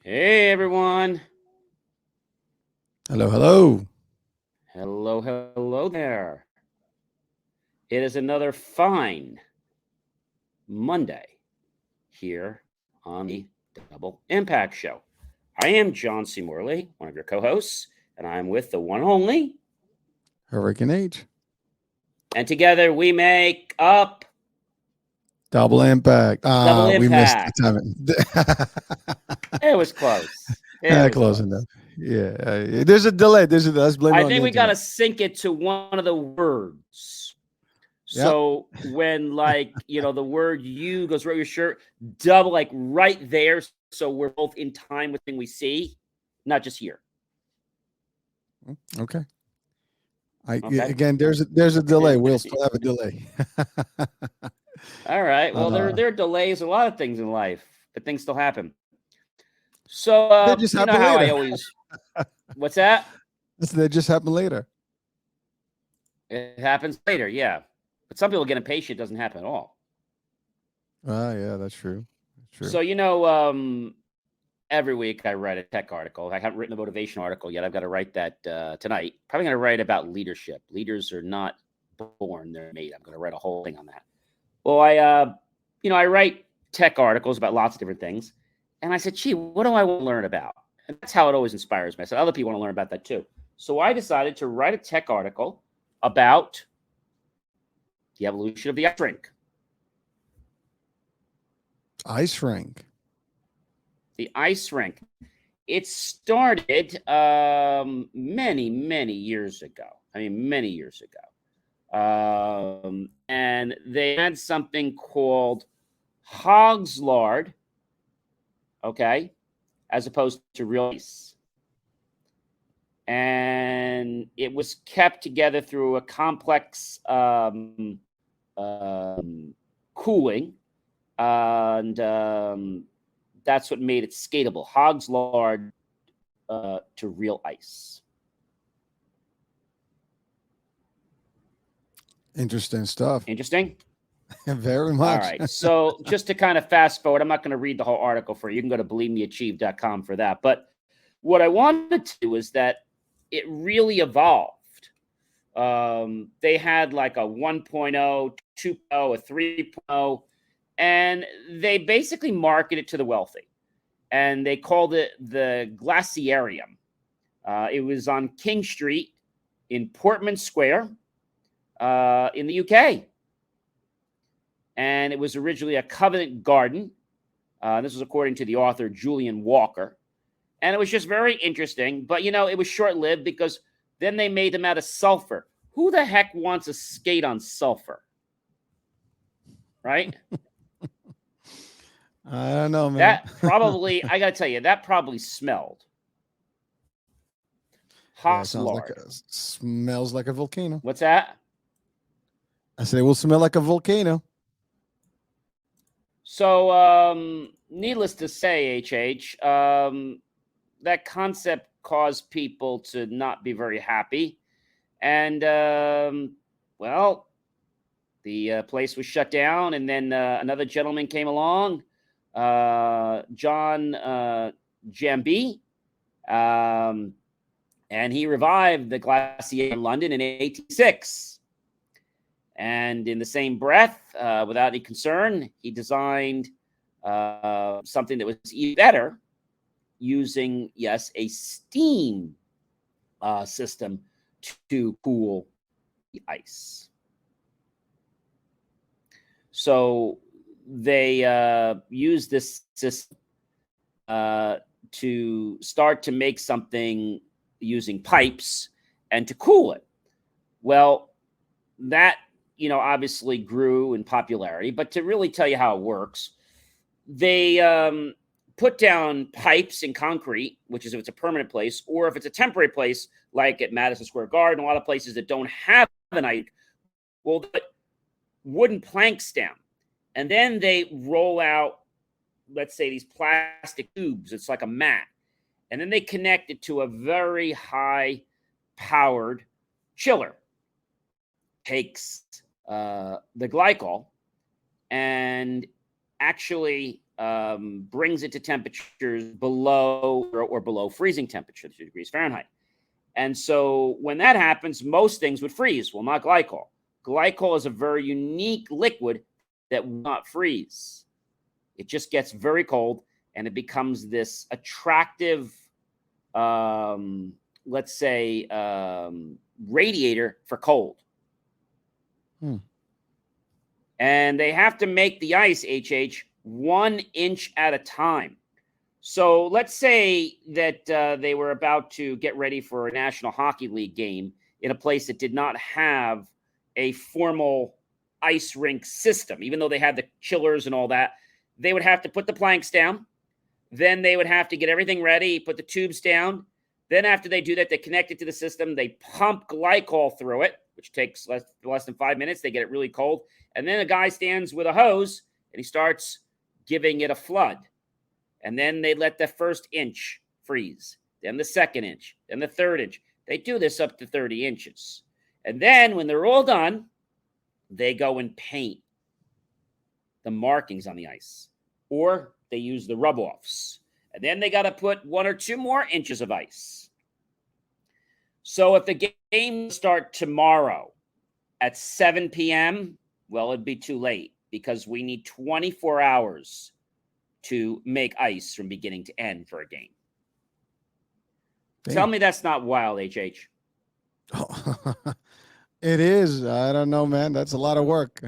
Hey everyone. Hello, hello. Hello there. It is another fine Monday here on the Double Impact Show. I am John C. Morley, one of your co hosts, and I'm with the one and only. Hurricane H. And together we make up Double impact. Double We missed the Impact. time. It was close. It was Close enough. close. Yeah. There's a delay. Let's blame it I on the think we got internet. to sync it to one of the words. Yep. So when the word you goes right your shirt, double like right there. So we're both in time with thing we see, not just here. Okay. Okay. Again, there's a delay. We'll still have a delay. All right. Well, uh, there are delays a lot of things in life, but things still happen. So they just you know happen how I later. always what's that? They just happen later. It happens later, yeah. But some people get impatient, it doesn't happen at all. Yeah, that's true. That's true. So every week I write a tech article. I haven't written a motivation article yet. I've got to write that tonight. Probably going to write about leadership. Leaders are not born; they're made. I'm going to write a whole thing on that. Well, I write tech articles about lots of different things, and I said, "Gee, what do I want to learn about?" And that's how it always inspires me. I said, "Other people want to learn about that too." So I decided to write a tech article about the evolution of the ice rink. Ice rink. The ice rink. It started many, many years ago. I mean, many years ago. And they had something called hog's lard, okay, as opposed to real ice. And it was kept together through a complex cooling. And that's what made it skatable. Hog's lard to real ice. Interesting stuff. Interesting? Very All much. right. So just to kind of fast forward, I'm not going to read the whole article for you. You can go to believemeachieve.com for that. But what I wanted to do is that it really evolved. They had like a 1.0, 2.0, a 3.0, and they basically marketed to the wealthy. And they called it the Glaciarium. It was on King Street in Portman Square in the UK. And it was originally a Covenant Garden. This was according to the author Julian Walker. And it was just very interesting. But, it was short lived because then they made them out of sulfur. Who the heck wants to skate on sulfur? Right? I don't know, man. That probably, I got to tell you, that probably smelled. Yeah, it sounds like Lard. smells like a volcano. What's that? I said it will smell like a volcano. So, needless to say, HH, that concept caused people to not be very happy. And, well, the place was shut down. And then another gentleman came along, John Jambi, and he revived the Glacier in London in 1806. And in the same breath, without any concern, he designed something that was even better using, yes, a steam system to cool the ice. So they used this system to start to make something using pipes and to cool it. Well, that obviously grew in popularity. But to really tell you how it works, they put down pipes in concrete, which is if it's a permanent place, or if it's a temporary place, like at Madison Square Garden, a lot of places that don't have an ice, well, they put wooden planks down. And then they roll out, let's say, these plastic tubes. It's like a mat. And then they connect it to a very high powered chiller. Takes the glycol and actually brings it to temperatures below or below freezing temperature, 2 degrees Fahrenheit. And so when that happens, most things would freeze. Well, not glycol. Glycol is a very unique liquid that will not freeze. It just gets very cold, and it becomes this attractive, let's say, radiator for cold. And they have to make the ice, HH, 1 inch at a time. So let's say that they were about to get ready for a National Hockey League game in a place that did not have a formal ice rink system. Even though they had the chillers and all that, they would have to put the planks down. Then they would have to get everything ready, put the tubes down. Then after they do that, they connect it to the system. They pump glycol through it, which takes less than 5 minutes. They get it really cold. And then a guy stands with a hose, and he starts giving it a flood. And then they let the first inch freeze, then the second inch, then the third inch. They do this up to 30 inches. And then when they're all done, they go and paint the markings on the ice, or they use the rub-offs. And then they got to put 1 or 2 more inches of ice. So if the game start tomorrow at 7 p.m., well, it'd be too late because we need 24 hours to make ice from beginning to end for a game. Damn. Tell me that's not wild, HH. Oh, it is. I don't know, man. That's a lot of work.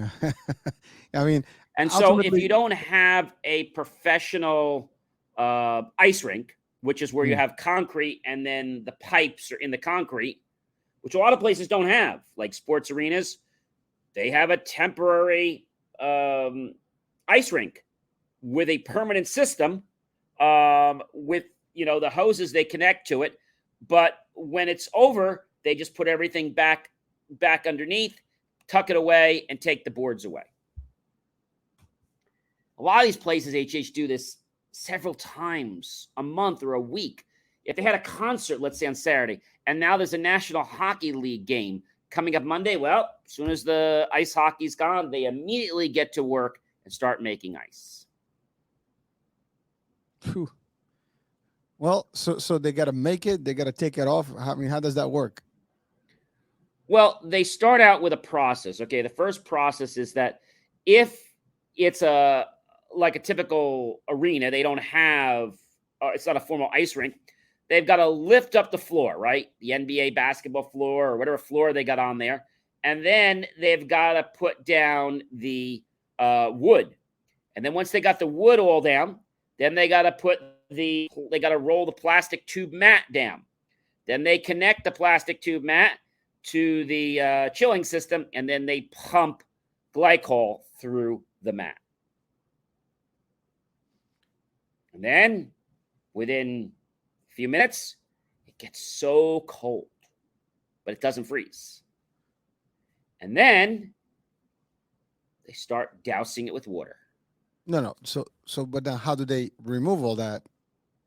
I mean, and so if you don't have a professional ice rink, which is where you have concrete and then the pipes are in the concrete, which a lot of places don't have, like sports arenas, they have a temporary ice rink with a permanent system with, the hoses they connect to it. But when it's over, they just put everything back underneath, tuck it away, and take the boards away. A lot of these places, HH, do this several times a month or a week. If they had a concert, let's say on Saturday, and now there's a National Hockey League game coming up Monday, well, as soon as the ice hockey's gone, they immediately get to work and start making ice. Whew. Well, so they got to make it, they got to take it off. I mean, how does that work? Well, they start out with a process. Okay, the first process is that if it's like a typical arena, they don't have, it's not a formal ice rink, they've got to lift up the floor, right? The NBA basketball floor or whatever floor they got on there. And then they've got to put down the wood. And then once they got the wood all down, then they got to roll the plastic tube mat down. Then they connect the plastic tube mat to the chilling system, and then they pump glycol through the mat. And then within a few minutes, it gets so cold, but it doesn't freeze. And then they start dousing it with water. No. So, but then how do they remove all that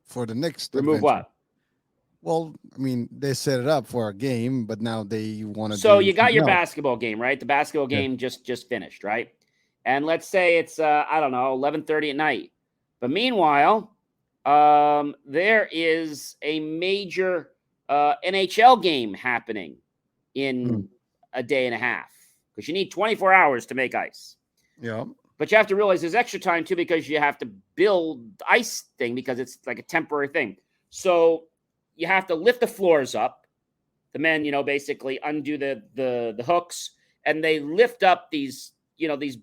for the next? Remove adventure? What? Well, I mean, they set it up for a game, but now they want to. So you got your basketball game, right? The basketball game just finished, right? And let's say it's 11:30 at night. But meanwhile, there is a major NHL game happening in a day and a half because you need 24 hours to make ice. Yeah. But you have to realize there's extra time, too, because you have to build the ice thing because it's like a temporary thing. So you have to lift the floors up. The men, basically undo the hooks, and they lift up these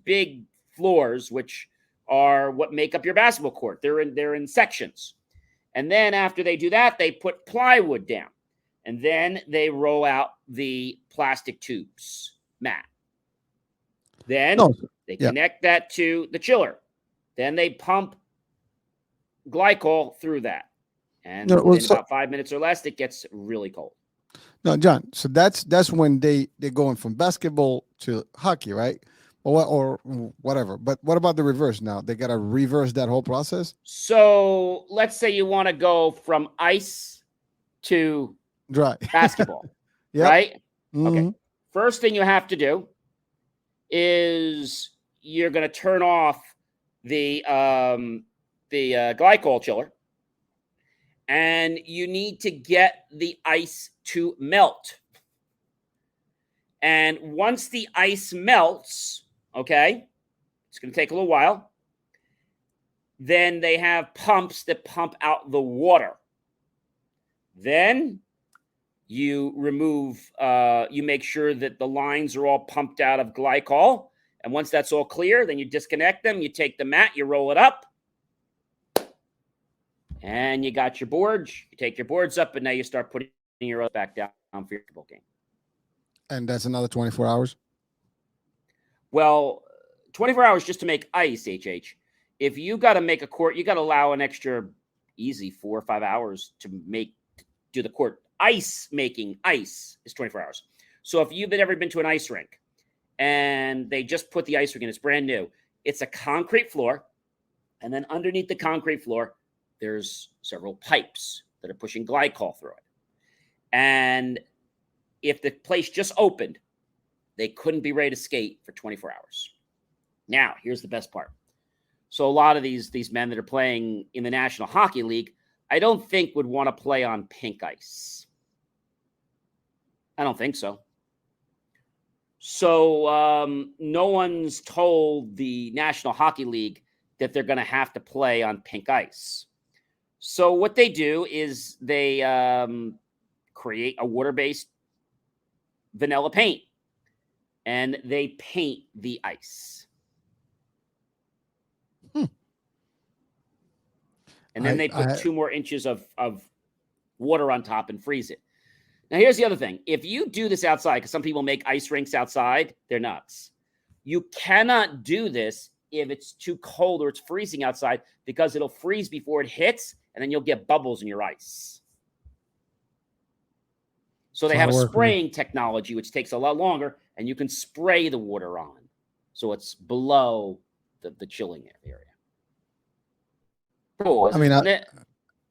big floors, which are what make up your basketball court. They're in sections. And then after they do that, they put plywood down. And then they roll out the plastic tubes mat. Then they connect that to the chiller. Then they pump glycol through that. And in about 5 minutes or less, it gets really cold. No, John. So that's when they're going from basketball to hockey, right? Or whatever. But what about the reverse now? They got to reverse that whole process? So let's say you want to go from ice to dry basketball, right? Mm-hmm. Okay. First thing you have to do is you're going to turn off the the glycol chiller, and you need to get the ice to melt. And once the ice melts, okay, it's going to take a little while. Then they have pumps that pump out the water. Then you remove, you make sure that the lines are all pumped out of glycol. And once that's all clear, then you disconnect them. You take the mat, you roll it up, and you got your boards. You take your boards up, and now you start putting your rows back down for your ball game. And that's another 24 hours? Well, 24 hours just to make ice, HH. If you got to make a court, you got to allow an extra easy 4 or 5 hours to do the court. Ice making ice is 24 hours. So if you've ever been to an ice rink and they just put the ice rink in, it's brand new. It's a concrete floor. And then underneath the concrete floor, there's several pipes that are pushing glycol through it. And if the place just opened, they couldn't be ready to skate for 24 hours. Now, here's the best part. So a lot of these men that are playing in the National Hockey League, I don't think would want to play on pink ice. I don't think so. So no one's told the National Hockey League that they're going to have to play on pink ice. So what they do is they create a water-based vanilla paint, and they paint the ice. And then they put 2 more inches of water on top and freeze it. Now, here's the other thing. If you do this outside, because some people make ice rinks outside, they're nuts. You cannot do this if it's too cold or it's freezing outside, because it'll freeze before it hits, and then you'll get bubbles in your ice. So they have a spraying technology, which takes a lot longer, and you can spray the water on. So it's below the chilling area. Cool, I mean,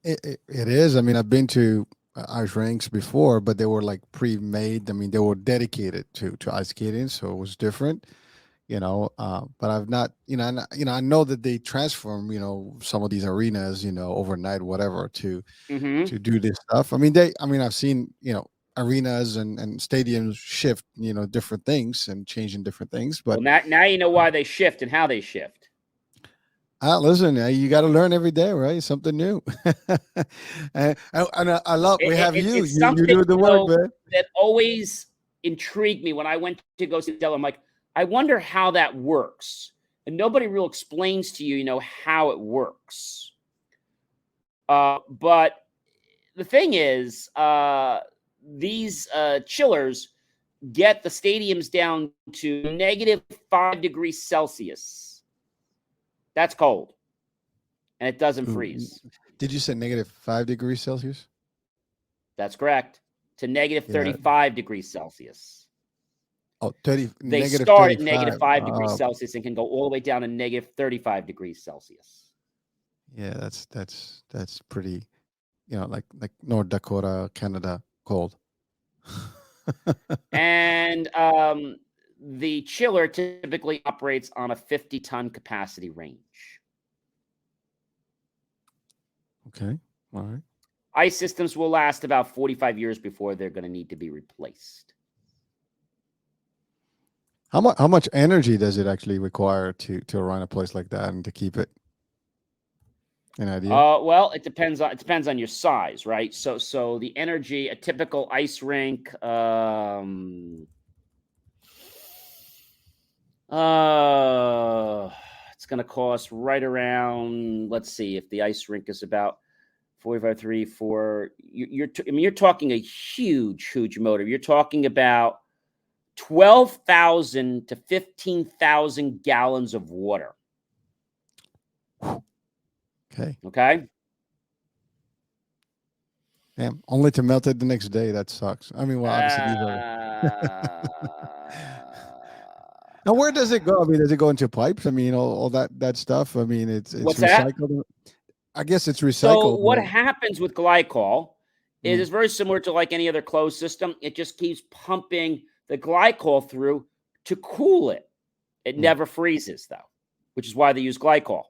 it is. I mean, I've been to ice rinks before, but they were like pre-made. I mean, they were dedicated to ice skating, so it was different, but I've not, I know that they transform, some of these arenas, overnight, whatever, to do this stuff. I mean, I've seen, arenas and stadiums shift, different things and changing different things. But now you know why they shift and how they shift. Listen, you got to learn every day, right? Something new. and I love, we have you. You do the work, man. That always intrigued me when I went to go see Dell. I'm like, I wonder how that works. And nobody really explains to you, how it works. But the thing is, these chillers get the stadiums down to -5 degrees Celsius. That's cold, and it doesn't freeze. Did you say -5 degrees Celsius? That's correct. To -35 degrees Celsius. Oh, 30. They start at -5 degrees Celsius and can go all the way down to -35 degrees Celsius. Yeah, that's pretty, like North Dakota, Canada cold. And the chiller typically operates on a 50-ton capacity range. Okay. All right. Ice systems will last about 45 years before they're going to need to be replaced. How much energy does it actually require to run a place like that and to keep it? An idea? Well, it depends on your size, right? So the energy, a typical ice rink, it's going to cost right around, let's see, if the ice rink is about 4. You're talking a huge motor. You're talking about 12,000 to 15,000 gallons of water. Okay. Damn, only to melt it the next day. That sucks. I mean, well, obviously these are. Now, where does it go? I mean, does it go into pipes? I mean, all that stuff. I mean, it's What's recycled. That? I guess it's recycled. So what happens with glycol is it's very similar to like any other closed system. It just keeps pumping the glycol through to cool it. It never freezes, though, which is why they use glycol.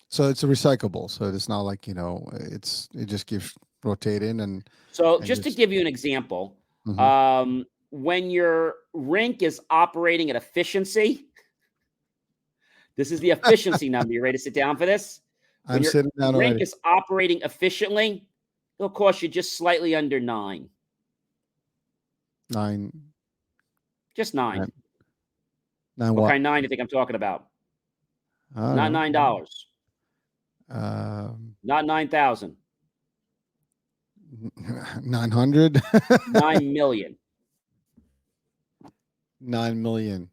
So it's a recyclable. So it's not like, it just keeps rotating So and just to just. give you an example, Hmm. when your rink is operating at efficiency, this is the efficiency number. You ready to sit down for this? When I'm your sitting down rink already. is operating efficiently, it'll cost you just slightly under 9. Nine, Just 9. nine, nine What what? kind of 9 do you think I'm talking about? I don't Not know. $9. Um, Not 9,000. 900. 9,000,000. 9 million.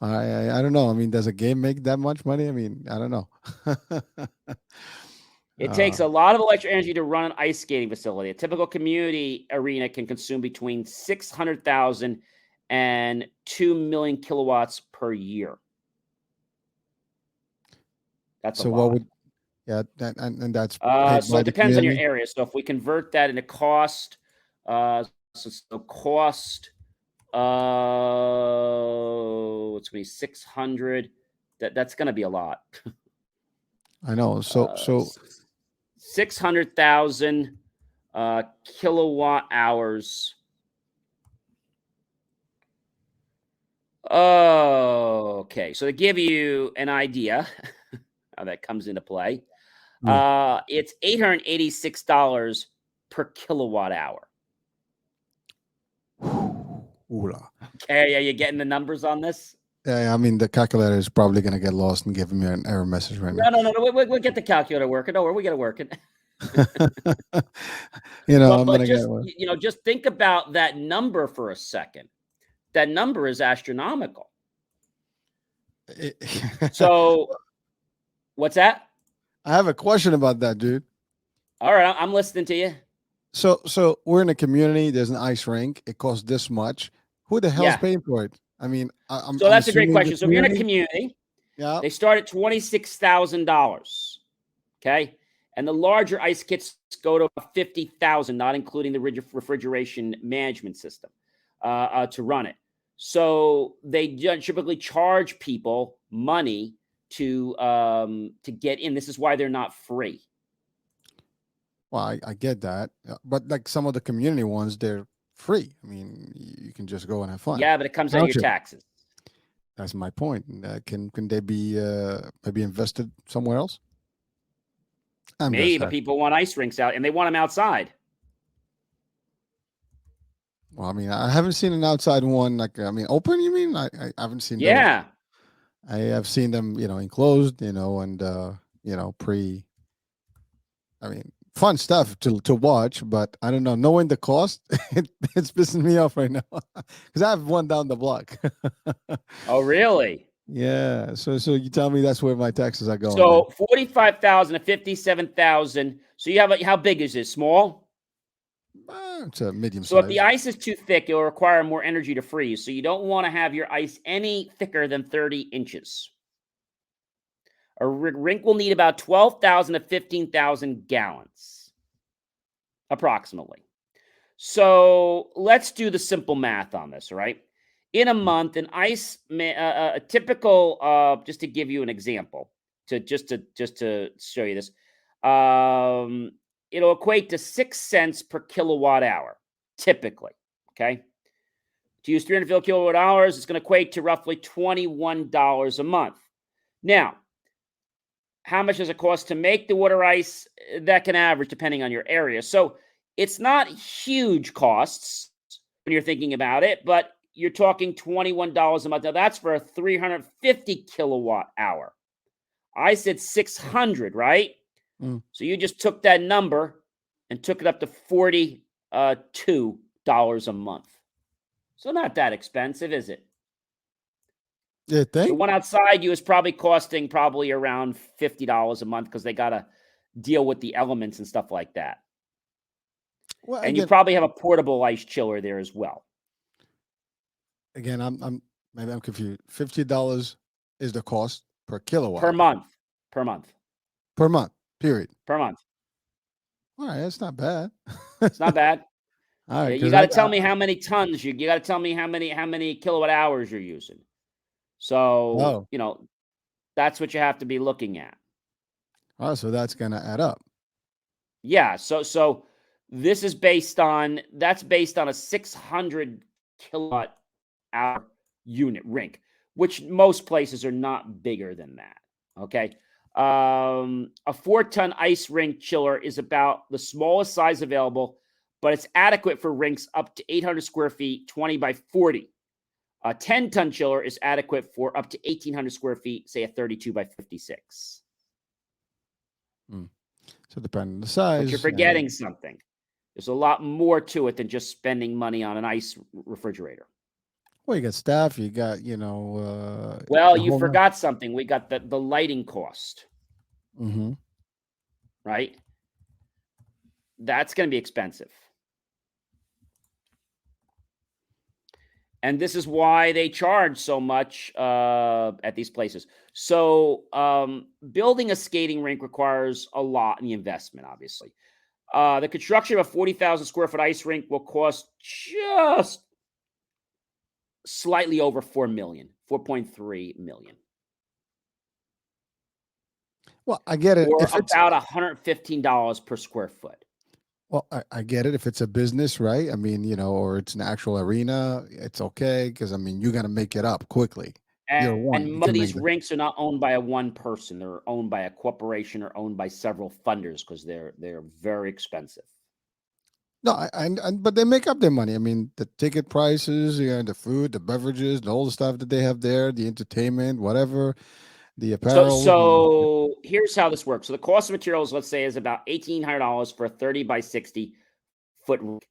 I don't know. I mean, does a game make that much money? I mean, I don't know. It uh, takes a lot of electric energy to run an ice skating facility. A typical community arena can consume between 600,000 and 2 million kilowatts per year. That's a so what lot. would, yeah, and that's paid So by it the depends on your community. area. So if we convert that into cost, so cost, what's going to be 600? That's going to be a lot. I know. Uh, 600,000 kilowatt hours. Oh, okay. So to give you an idea how that comes into play, yeah. it's $886 per kilowatt hour. Ooh-la. Okay, are you getting the numbers on this? Yeah, I mean, the calculator is probably going to get lost and give me an error message right now. No. We'll get the calculator working. Don't worry, we get it working. I'm But going to get just one. just think about that number for a second. That number is astronomical. So, what's that? I have a question about that, dude. All right, I'm listening to you. So we're in a community. There's an ice rink. It costs this much. Who the hell's Yeah. paying for it? I mean, So I'm that's a great assuming the question. So if you're in a community. community, Yeah. they start at $26,000. Okay. And the larger ice kits go to 50,000, not including the refrigeration management system to run it. So they typically charge people money to get in. This is why they're not free. Well, I get that, but like some of the community ones, they're free. I mean, you can just go and have fun. Yeah, but it comes out of your Don't you? taxes. That's my point. Can they be maybe invested somewhere else? I'm Maybe, just but asking. people want ice rinks out and they want them outside. Well, I mean, I haven't seen an outside one. Like, I mean, open. You mean? I haven't seen those. Yeah. I have seen them, enclosed, and pre. I mean, fun stuff to watch, but I don't know. Knowing the cost, it's pissing me off right now because I have one down the block. Oh, really? Yeah. So you tell me that's where my taxes are going then. So 45,000 to 57,000. So you have how big is this? Small? It's a medium So if the size. ice is too thick, it'll require more energy to freeze. So you don't want to have your ice any thicker than 30 inches. A rink will need about 12,000 to 15,000 gallons, approximately. So let's do the simple math on this, right? In a month, an ice, a typical, just to give you an example, to show you this, it'll equate to 6 cents per kilowatt hour, typically. Okay, to use 350 kilowatt hours, it's going to equate to roughly $21 a month. Now, how much does it cost to make the water ice? That can average depending on your area. So it's not huge costs when you're thinking about it, but you're talking $21 a month. Now that's for a 350 kilowatt hour. I said 600, right? Mm. So you just took that number and took it up to $42 a month. So not that expensive, is it? You The think? one outside you is probably costing around $50 a month because they got to deal with the elements and stuff like that. Well, And you again, probably have a portable ice chiller there as well. I'm maybe I'm confused. $50 is the cost per kilowatt Per month. Per month. per month. Period. Per month. All right, that's not bad. It's not bad. All right, Yeah, you because got to tell me how many tons you got to tell me how many kilowatt hours you're using. So, oh, That's what you have to be looking at. Oh, so that's going to add up. Yeah. So this is based on a 600 kilowatt hour unit rink, which most places are not bigger than that. Okay. A 4-ton ice rink chiller is about the smallest size available, but it's adequate for rinks up to 800 square feet, 20 by 40. A 10-ton chiller is adequate for up to 1,800 square feet, say a 32 by 56. So depending on the But you're size. forgetting something. There's a lot more to it than just spending money on an ice refrigerator. Well, you got staff, you got, Well, the you whole. forgot something. We got the lighting cost, Mm-hmm. right? That's going to be expensive. And this is why they charge so much at these places. So building a skating rink requires a lot in the investment, obviously. The construction of a 40,000 square foot ice rink will cost just slightly over 4 million, 4.3 million. Well, I get it. Or If it's about $115 per square foot. Well, I get it if it's a business, right? I mean, or it's an actual arena, it's okay because I mean, you got to make it up quickly. You're one, And you most of can make these the. rinks are not owned by a one person. They're owned by a corporation or owned by several funders because they're very expensive. No, but they make up their money. I mean, the ticket prices, the food, the beverages, the whole stuff that they have there, the entertainment, whatever, the So apparel. so here's how this works. So the cost of materials, let's say, is about $1,800 for a 30 by 60 foot rink.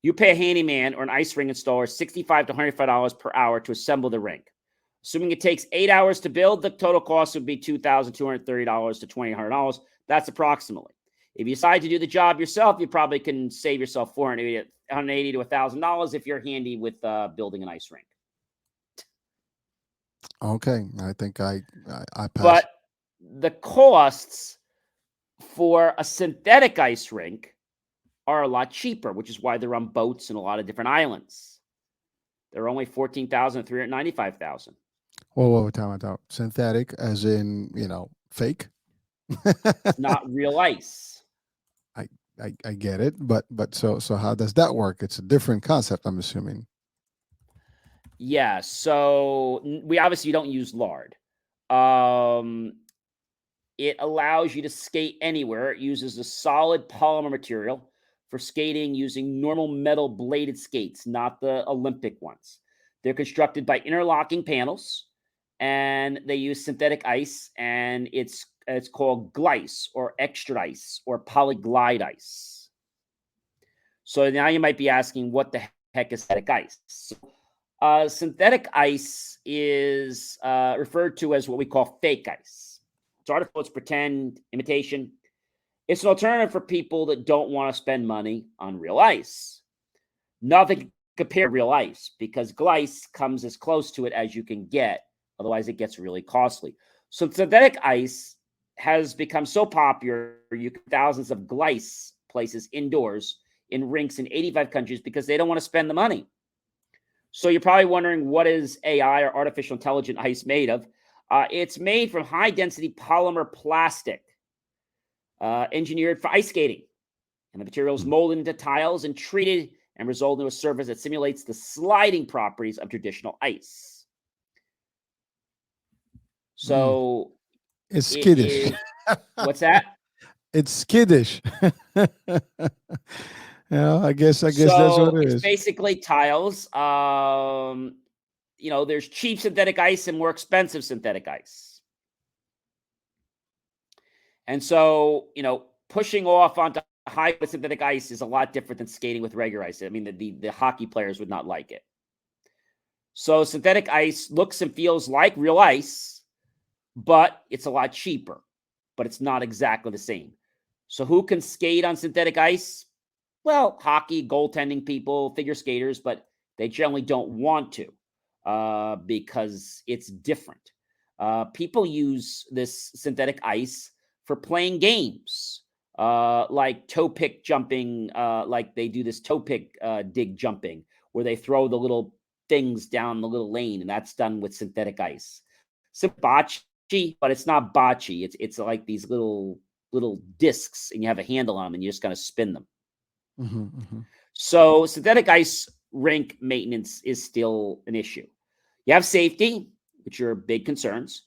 You pay a handyman or an ice rink installer $65 to $105 per hour to assemble the rink. Assuming it takes 8 hours to build, the total cost would be $2,230 to $2,800. That's approximately. If you decide to do the job yourself, you probably can save yourself $480 to $1,000 if you're handy with building an ice rink. Okay, I think I pass. But the costs for a synthetic ice rink are a lot cheaper, which is why they're on boats in a lot of different islands. They're only $14,000 to $395,000. Whoa, time out. Synthetic, as in fake. It's not real ice. I, I get it, but so how does that work? It's a different concept, I'm assuming. Yeah, so we obviously don't use lard. Um, it allows you to skate anywhere. It uses a solid polymer material for skating using normal metal bladed skates, not the Olympic ones. They're constructed by interlocking panels, and they use synthetic ice, and it's called glice or extra ice or polyglide ice. So now you might be asking, what the heck is synthetic ice? Synthetic ice is referred to as what we call fake ice. It's artificial, it's pretend, imitation. It's an alternative for people that don't want to spend money on real ice. Nothing compared to real ice because glice comes as close to it as you can get. Otherwise, it gets really costly. So synthetic ice has become so popular, you can thousands of glice places indoors in rinks in 85 countries because they don't want to spend the money. So you're probably wondering, what is AI or artificial intelligent ice made of? It's made from high-density polymer plastic, engineered for ice skating. And the material is molded into tiles and treated and result in a surface that simulates the sliding properties of traditional ice. So It's it skittish. is, what's that? It's skittish. I guess that's what So it it's is. basically tiles. There's cheap synthetic ice and more expensive synthetic ice. And so, pushing off onto high synthetic ice is a lot different than skating with regular ice. I mean, the hockey players would not like it. So synthetic ice looks and feels like real ice, but it's a lot cheaper, but it's not exactly the same. So who can skate on synthetic ice? Well, hockey, goaltending people, figure skaters, but they generally don't want to because it's different. People use this synthetic ice for playing games like toe pick jumping, like they do this toe pick dig jumping, where they throw the little things down the little lane, and that's done with synthetic ice. Bocce but it's not bocce. It's like these little discs, and you have a handle on them, and you just kind of spin them. Hmm. So synthetic ice rink maintenance is still an issue. You have safety, which are big concerns,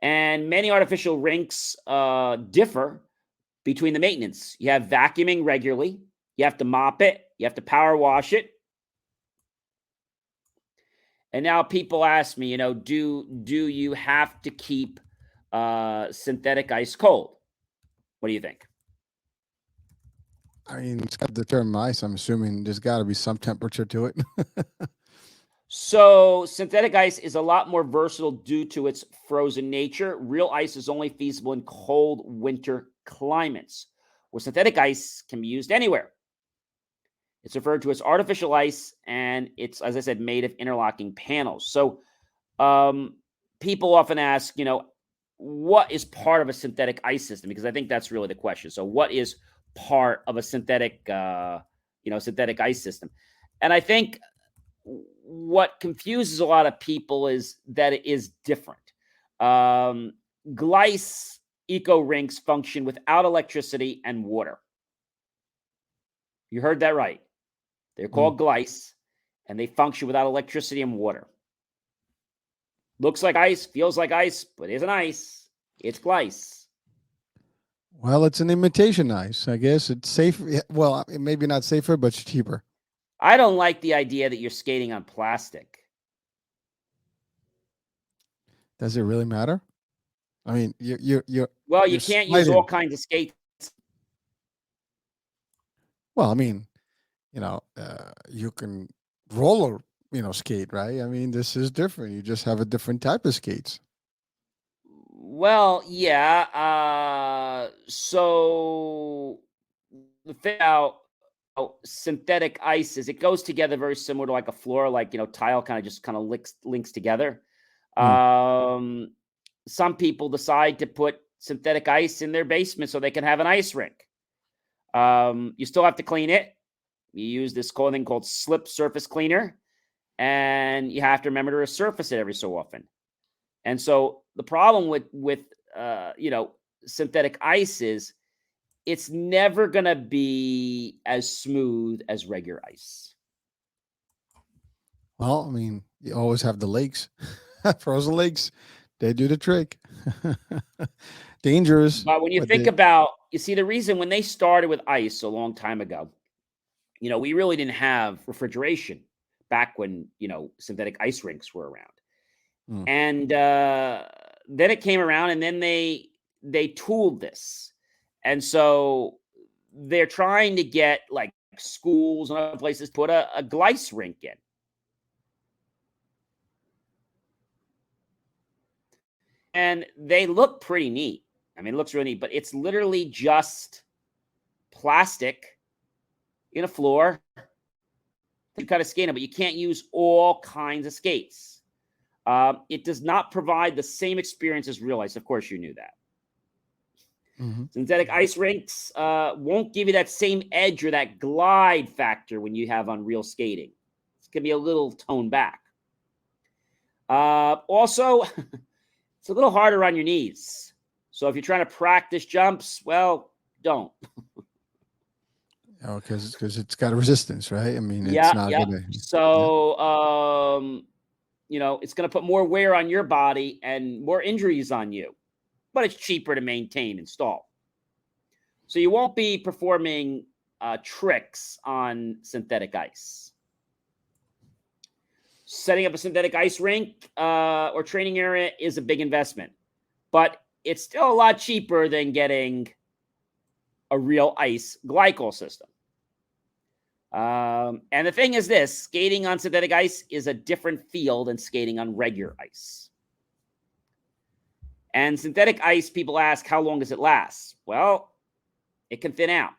and many artificial rinks differ between the maintenance. You have vacuuming regularly, you have to mop it, you have to power wash it. And now people ask me, do you have to keep synthetic ice cold? What do you think? I mean, it's got the term ice. I'm assuming there's got to be some temperature to it. So synthetic ice is a lot more versatile due to its frozen nature. Real ice is only feasible in cold winter climates, where synthetic ice can be used anywhere. It's referred to as artificial ice, and it's, as I said, made of interlocking panels. So people often ask, what is part of a synthetic ice system? Because I think that's really the question. So what is part of a synthetic ice system? And I think what confuses a lot of people is that it is different. Glice eco rinks function without electricity and water. You heard that right. They're called glice, and they function without electricity and water. Looks like ice, feels like ice, but isn't ice. It's glice. Well, it's an imitation ice. I guess it's safe. Well, maybe not safer, but it's cheaper. I don't like the idea that you're skating on plastic. Does it really matter? I mean, Well, you're you can't use all sliding. kinds of skates. Well, I mean, you can roller, skate, right? I mean, this is different. You just have a different type of skates. Well, yeah. So the thing about synthetic ice is it goes together very similar to like a floor, like tile kind of links together. Mm. Some people decide to put synthetic ice in their basement so they can have an ice rink. You still have to clean it. You use this thing called slip surface cleaner, and you have to remember to resurface it every so often. And so the problem with synthetic ice is it's never going to be as smooth as regular ice. Well, I mean, you always have the lakes, frozen lakes. They do the trick. Dangerous, But when you but think about, you see, the reason when they started with ice a long time ago, we really didn't have refrigeration back when, synthetic ice rinks were around. Mm. And then it came around, and then they tooled this. And so they're trying to get like schools and other places put a glice rink in. And they look pretty neat. I mean, it looks really neat, but it's literally just plastic in a floor. You kind of skate it, but you can't use all kinds of skates. It does not provide the same experience as real ice. Of course, you knew that. Mm-hmm. Synthetic ice rinks won't give you that same edge or that glide factor when you have on real skating. It's going to be a little toned back. Also, it's a little harder on your knees. So if you're trying to practice jumps, well, don't. Oh, because it's got resistance, right? I mean, it's Yeah, not yeah. gonna. Yeah. So, it's going to put more wear on your body and more injuries on you. But it's cheaper to maintain, install. So you won't be performing tricks on synthetic ice. Setting up a synthetic ice rink or training area is a big investment, but it's still a lot cheaper than getting a real ice glycol system. And the thing is this, skating on synthetic ice is a different feel than skating on regular ice. And synthetic ice, people ask, how long does it last? Well, it can thin out.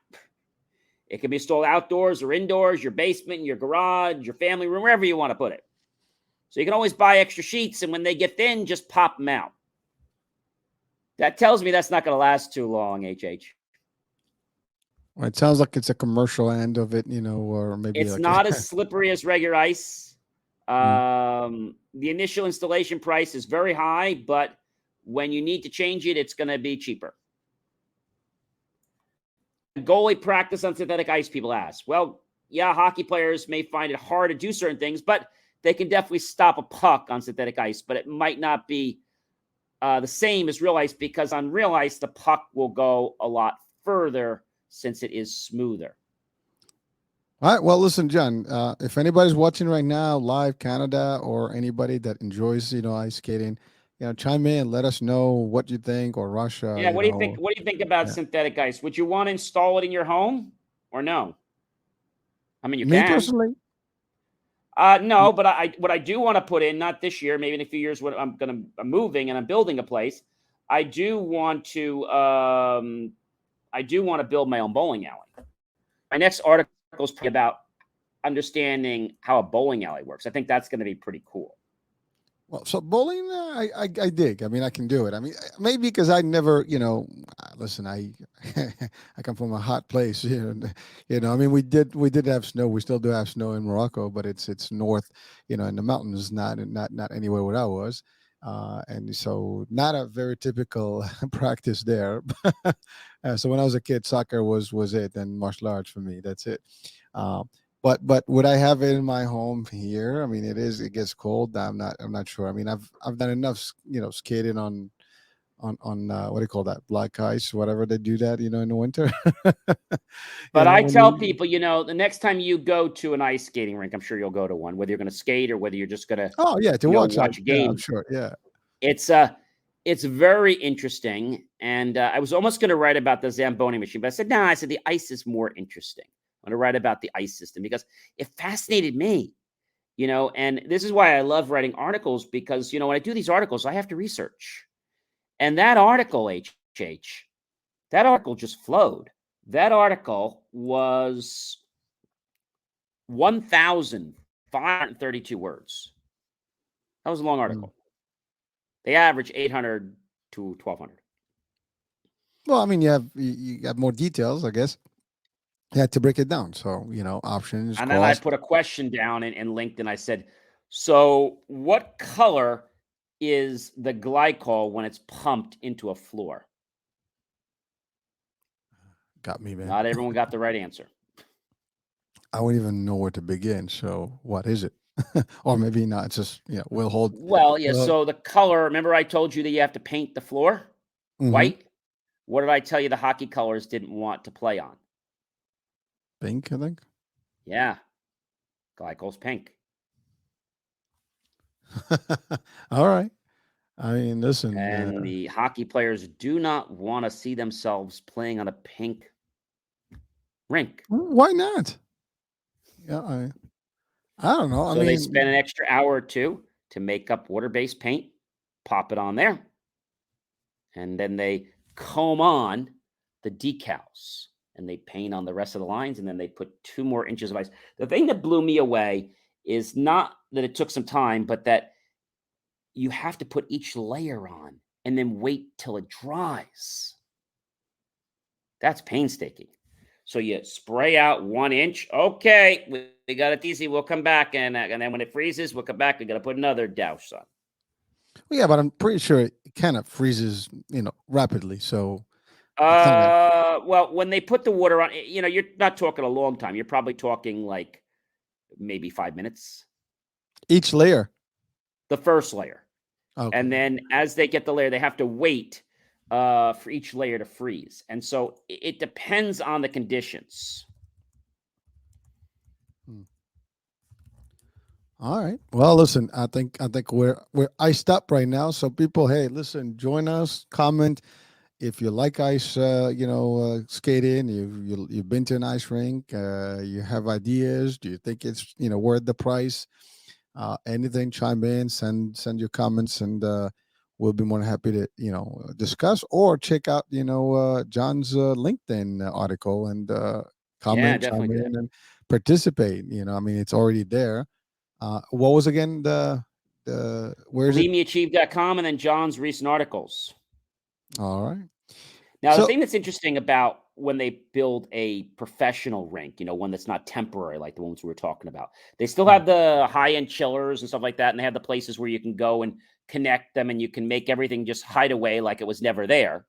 It can be installed outdoors or indoors, your basement, your garage, your family room, wherever you want to put it. So you can always buy extra sheets, and when they get thin, just pop them out. That tells me that's not going to last too long, HH. Well, it sounds like it's a commercial end of it, or maybe It's like not as slippery as regular ice. Mm. The initial installation price is very high, but When you need to change it, it's going to be cheaper. Goalie practice on synthetic ice, people ask. Well, yeah, hockey players may find it hard to do certain things, but they can definitely stop a puck on synthetic ice, but it might not be the same as real ice, because on real ice, the puck will go a lot further since it is smoother. All right. Well, listen, John, if anybody's watching right now, live Canada, or anybody that enjoys, ice skating, chime in, let us know what you think, or Russia, Yeah, what do you think? What do you think about Yeah. synthetic ice? Would you want to install it in your home or no? I mean, you Me can. personally, No, but what I do want to put in, not this year, maybe in a few years when I'm moving and I'm building a place, I do want to build my own bowling alley. My next article is about understanding how a bowling alley works. I think that's going to be pretty cool. well, so bowling, I dig. I mean, I can do it. I mean, maybe because I never, listen, I I come from a hot place here, and I mean, we did have snow. We still do have snow in Morocco, but it's north, in the mountains, not anywhere where I was, and so not a very typical practice there. So when I was a kid, soccer was it, and martial arts for me. That's it. Um, but would I have it in my home here? I mean, it gets cold. I'm not sure. I mean, I've done enough, skating on what do you call that, black ice, whatever they do that, in the winter. But I When tell you, people, the next time you go to an ice skating rink, I'm sure you'll go to one, whether you're going to skate or whether you're just going to, oh yeah, to watch ice, watch a yeah, I'm game. sure, yeah. It's it's very interesting, and I was almost going to write about the Zamboni machine, but I said no. I said the ice is more interesting. I'm going to write about the ice system because it fascinated me, and this is why I love writing articles, because when I do these articles, I have to research, and that article, that article just flowed. That article was 1,532 words. That was a long Mm. article. They average 800 to 1,200. Well, I mean, you have more details, I guess. You had to break it down. So, options, And then I cost. put a question down and linked, and I said, so what color is the glycol when it's pumped into a floor? Got me, man. Not everyone got the right answer. I wouldn't even know where to begin. So, what is it? Or maybe not. It's just, we'll hold. Well, yeah, Well, so the color, remember I told you that you have to paint the floor mm-hmm. white? What did I tell you the hockey colors didn't want to play on? Pink, I think. Yeah, glycol's pink. All right. I mean, listen. And the hockey players do not want to see themselves playing on a pink rink. Why not? Yeah, I don't know. I So they mean, spend an extra hour or two to make up water-based paint, pop it on there, and then they comb on the decals and they paint on the rest of the lines, and then they put 2 more inches of ice. The thing that blew me away is not that it took some time, but that you have to put each layer on and then wait till it dries. That's painstaking. So you spray out 1 inch. Okay, we got it easy. We'll come back, and then when it freezes, we'll come back. We got to put another douse on. well, yeah, but I'm pretty sure it kind of freezes, rapidly. So it's not a, Well, when they put the water on, you're not talking a long time. You're probably talking like maybe 5 minutes. each layer. The first layer, Okay. and then as they get the layer, they have to wait for each layer to freeze, and so it depends on the conditions. Hmm. All right. Well, listen, I think we're iced up right now. So people, hey, listen, join us, comment if you like ice, skating. You've been to an ice rink. You have ideas. Do you think it's worth the price? Anything, chime in, send your comments, and we'll be more than happy to discuss, or check out John's LinkedIn article, and Yeah, comment, chime definitely do that. in, and participate. I mean, it's already there. What was again the where is it? BelievMeAchieve.com, and then John's recent articles. All right. Now, the So thing that's interesting about when they build a professional rink, one that's not temporary like the ones we were talking about, they still mm, have the high-end chillers and stuff like that, and they have the places where you can go and connect them, and you can make everything just hide away like it was never there.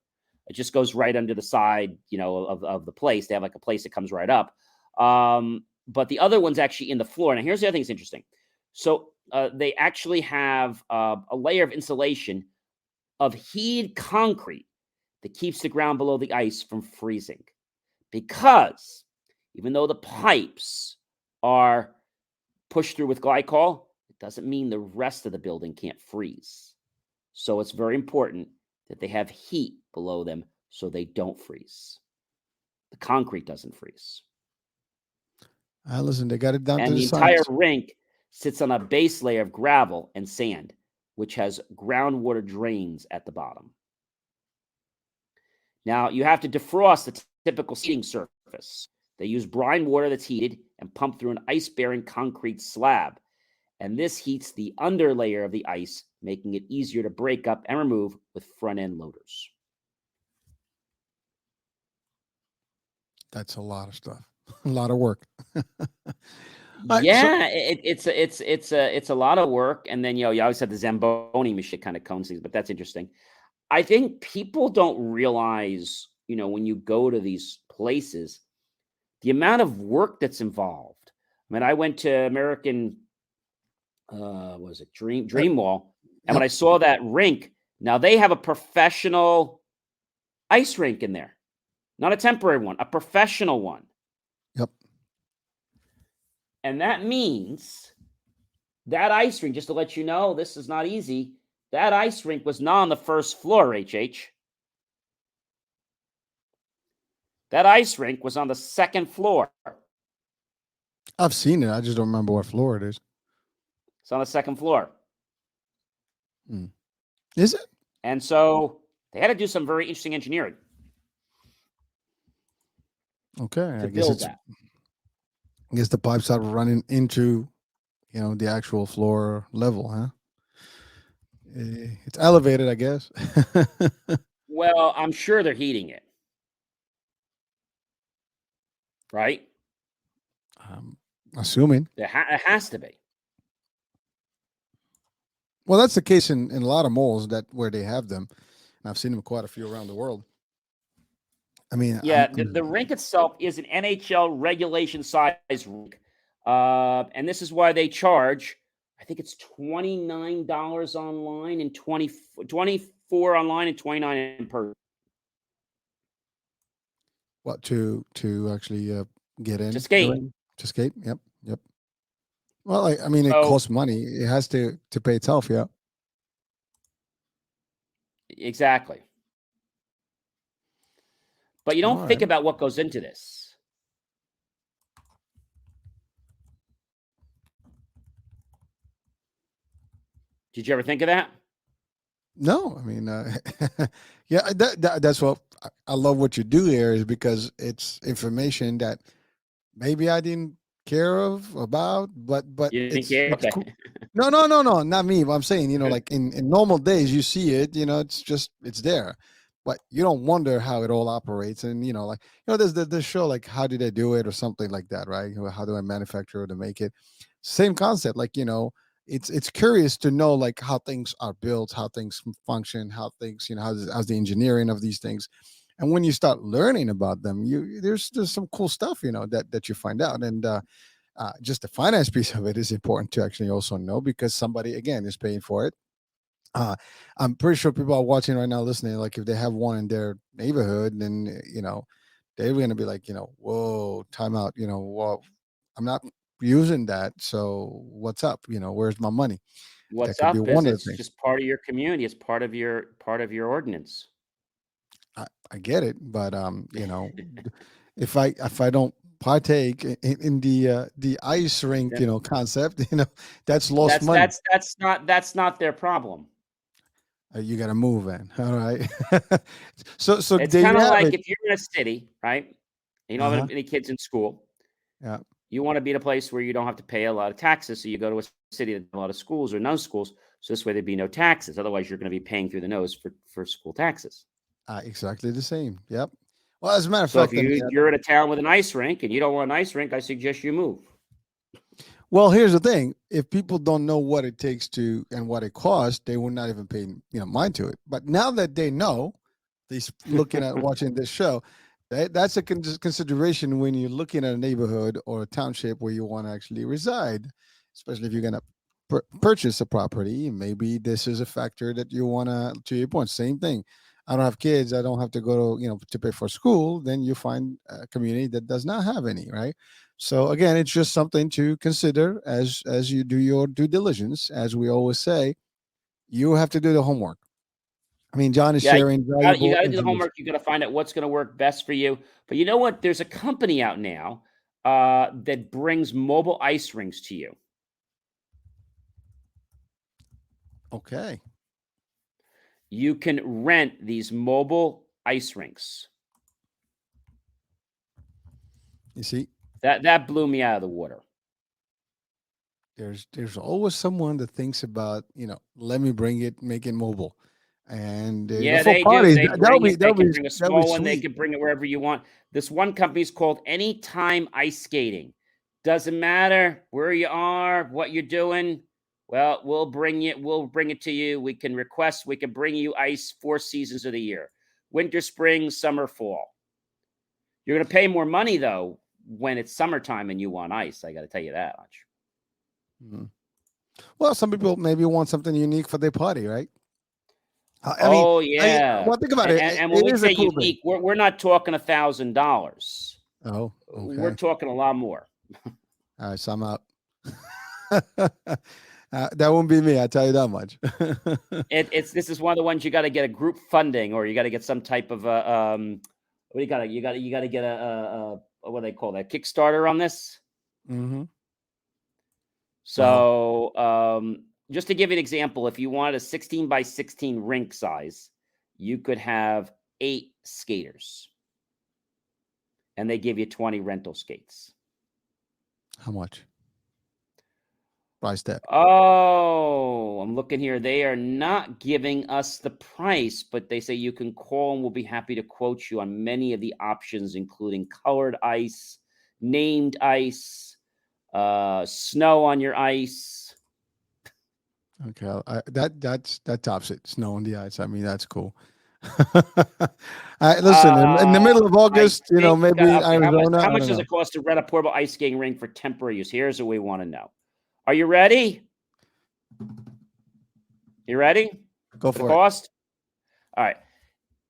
It just goes right under the side, of the place. They have like a place that comes right up. But the other one's actually in the floor. Now, here's the other thing that's interesting. So they actually have a layer of insulation of heated concrete that keeps the ground below the ice from freezing. Because even though the pipes are pushed through with glycol, it doesn't mean the rest of the building can't freeze. So it's very important that they have heat below them so they don't freeze. The concrete doesn't freeze. listen, they got it down to And the the entire science. rink sits on a base layer of gravel and sand, which has groundwater drains at the bottom. Now, you have to defrost the typical seating surface. They use brine water that's heated and pumped through an ice-bearing concrete slab. And this heats the underlayer of the ice, making it easier to break up and remove with front-end loaders. That's a lot of stuff, a lot of work. All right, so Yeah, it's a lot of work. And then, you always have the Zamboni machine kind of cones things, but that's interesting. I think people don't realize, when you go to these places, the amount of work that's involved. I mean, I went to American, was it uh, Dream Wall, and when yep, I saw that rink, now they have a professional ice rink in there, not a temporary one, a professional one, yep. and that means that ice rink. Just to let you know, this is not easy. That ice rink was not on the first floor, HH. That ice rink was on the second floor. I've seen it. I just don't remember what floor it is. It's on the second floor. Hmm. Is it? And so they had to do some very interesting engineering Okay, to I guess build it's. that. I guess the pipes are running into, the actual floor level, huh? It's elevated, I guess. Well, I'm sure they're heating it, right? um, Assuming. It has to be. Well, that's the case in a lot of malls that where they have them, and I've seen them quite a few around the world. I mean, Yeah, the rink itself is an NHL regulation size rink. And this is why they charge, I think it's $29 online and 24 online and 29 in person what to actually get to in the skate. ring to skate. Yep, yep. Well, I mean, it So costs money. It has to pay itself. Yeah. exactly. But you All don't think right. about what goes into this. Did you ever think of that? No, I mean, yeah, that's what I love. What you do here is because it's information that maybe I didn't care of about, but You didn't it's care? it's Okay. cool. No, no, no, no, not me. But I'm saying, like in normal days, you see it, it's just it's there, but you don't wonder how it all operates, and like there's the show like how did they do it or something like that, right? How do I manufacture to make it? Same concept, like it's curious to know like how things are built, how things function, how things how's the engineering of these things, and when you start learning about them, there's some cool stuff that you find out, and just the finance piece of it is important to actually also know because somebody again is paying for it. uh, I'm pretty sure people are watching right now listening, like if they have one in their neighborhood, then they're going to be like, whoa, time out, well, I'm not using that, so what's up, where's my money? That What's could be up is one of the it's things. just part of your community. It's part of your ordinance. I get it, but if I don't partake in the ice rink, Then concept, that's lost that's money. that's that's not their problem. You got to move in. All right. So It's there you kind of have like it. if you're in a city, right? You don't Uh-huh. have any kids in school. Yeah. You want to be in a place where you don't have to pay a lot of taxes. So you go to a city that has a lot of schools or no schools. So this way there'd be no taxes. Otherwise, you're going to be paying through the nose for school taxes. Exactly the same. Yep. Well, as a matter of So if fact, I mean, you're in a town with an ice rink and you don't want an ice rink, I suggest you move. well, here's the thing: if people don't know what it takes to and what it costs, they will not even pay mind to it. But now that they know, looking at watching this show, that's a consideration when you're looking at a neighborhood or a township where you want to actually reside, especially if you're going to purchase a property. Maybe this is a factor that you want to your point, same thing. I don't have kids. I don't have to go to, to pay for school. Then you find a community that does not have any, right? So again, it's just something to consider as you do your due diligence. As we always say, you have to do the homework. I mean, John is Yeah, sharing you valuable got to do the information. homework. You got to find out what's going to work best for you. But you know what? There's a company out now that brings mobile ice rinks to you. Okay. You can rent these mobile ice rinks. You see, That blew me out of the water. there's always someone that thinks about, let me bring it, make it mobile, and Yeah, for they do. parties They that'll bring be it. They that'll can be bring a that'll be small one. They sweet. can bring it wherever you want. This one company is called Anytime Ice Skating. Doesn't matter where you are, what you're doing. Well, we'll bring it. We'll bring it to you. We can request. We can bring you ice 4 seasons of the year: winter, spring, summer, fall. You're going to pay more money though when it's summertime and you want ice. I got to tell you that much. Mhm. Well, some people maybe want something unique for their party, right? I mean, Oh yeah, well, think about and it. and, and when It we is a say cool thing. unique, we're not talking $1,000. Oh, We're okay. talking a lot more. All right, so I'm out. That won't be me. I tell you that much. It's this is one of the ones you got to get a group funding, or you got to get some type of what do you got to get a what do they call that, Kickstarter on this. Hmm. Wow. So just to give you an example, if you wanted a 16 by 16 rink size, you could have 8 skaters, and they give you 20 rental skates. How much? Price tag. Oh, I'm looking here. They are not giving us the price, but they say you can call and we'll be happy to quote you on many of the options, including colored ice, named ice, snow on your ice. Okay, that tops it. Snow on the ice. I mean, that's cool. Listen, in the middle of I August, think maybe okay. How much? Arizona. How I much don't does know. it cost to rent a portable ice skating rink for temporary use? Here's what we want to know. Are you ready? You ready Go for the for it. cost? All right.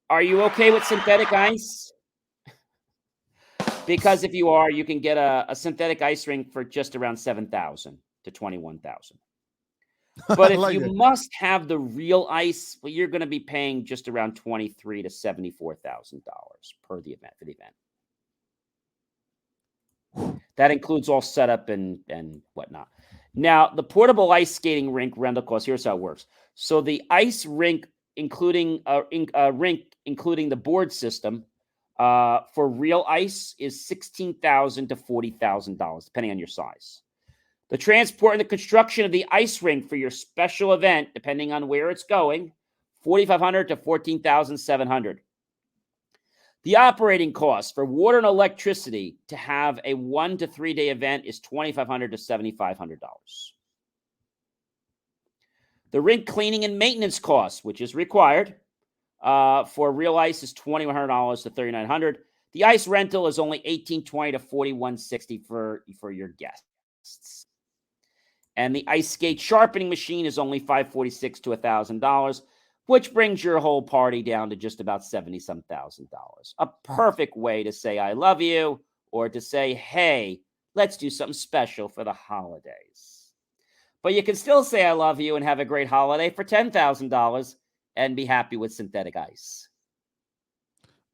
Are you okay with synthetic ice? Because if you are, you can get a synthetic ice rink for just around 7,000 to 21,000. I But if like you it. must have the real ice, well, you're going to be paying just around 23 to $74,000 per the event for the event. That includes all setup and whatnot. Now, the portable ice skating rink rental cost. Here's how it works. So the ice rink, including rink, including the board system, for real ice is $16,000 to $40,000, depending on your size. The transport and the construction of the ice rink for your special event, depending on where it's going, $4,500 to $14,700. The operating cost for water and electricity to have a 1 to 3 day event is $2,500 to $7,500. The rink cleaning and maintenance cost, which is required for real ice, is $2,100 to $3,900. The ice rental is only $1,820 to $4,160 for your guests. And the ice skate sharpening machine is only $546 to $1,000, which brings your whole party down to just about 70 some $1,000. A perfect way to say I love you, or to say, hey, let's do something special for the holidays. But you can still say I love you and have a great holiday for $10,000 and be happy with synthetic ice.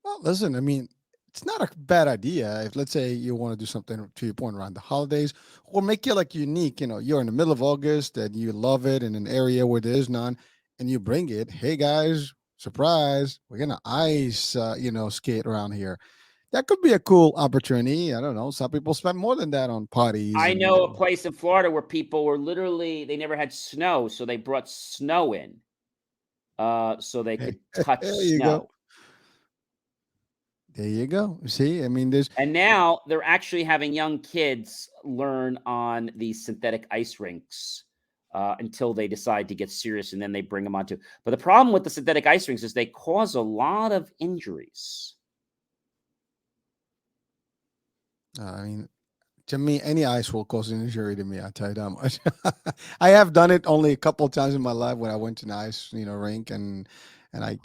Well, listen, I mean, it's not a bad idea if, let's say, you want to do something to your point around the holidays, or make it like unique. You're in the middle of August and you love it in an area where there is none, and you bring it. Hey guys, surprise! We're gonna ice, skate around here. That could be a cool opportunity. I don't know. Some people spend more than that on parties, I and know a place in Florida where people were literally, they never had snow, so they brought snow in so they hey, could touch there you go. snow. There you go. See, I mean, there's And now they're actually having young kids learn on these synthetic ice rinks until they decide to get serious, and then they bring them onto. But the problem with the synthetic ice rinks is they cause a lot of injuries. I mean, to me, any ice will cause an injury to me. I tell you that much. I have done it only a couple of times in my life when I went to an ice, rink, and I,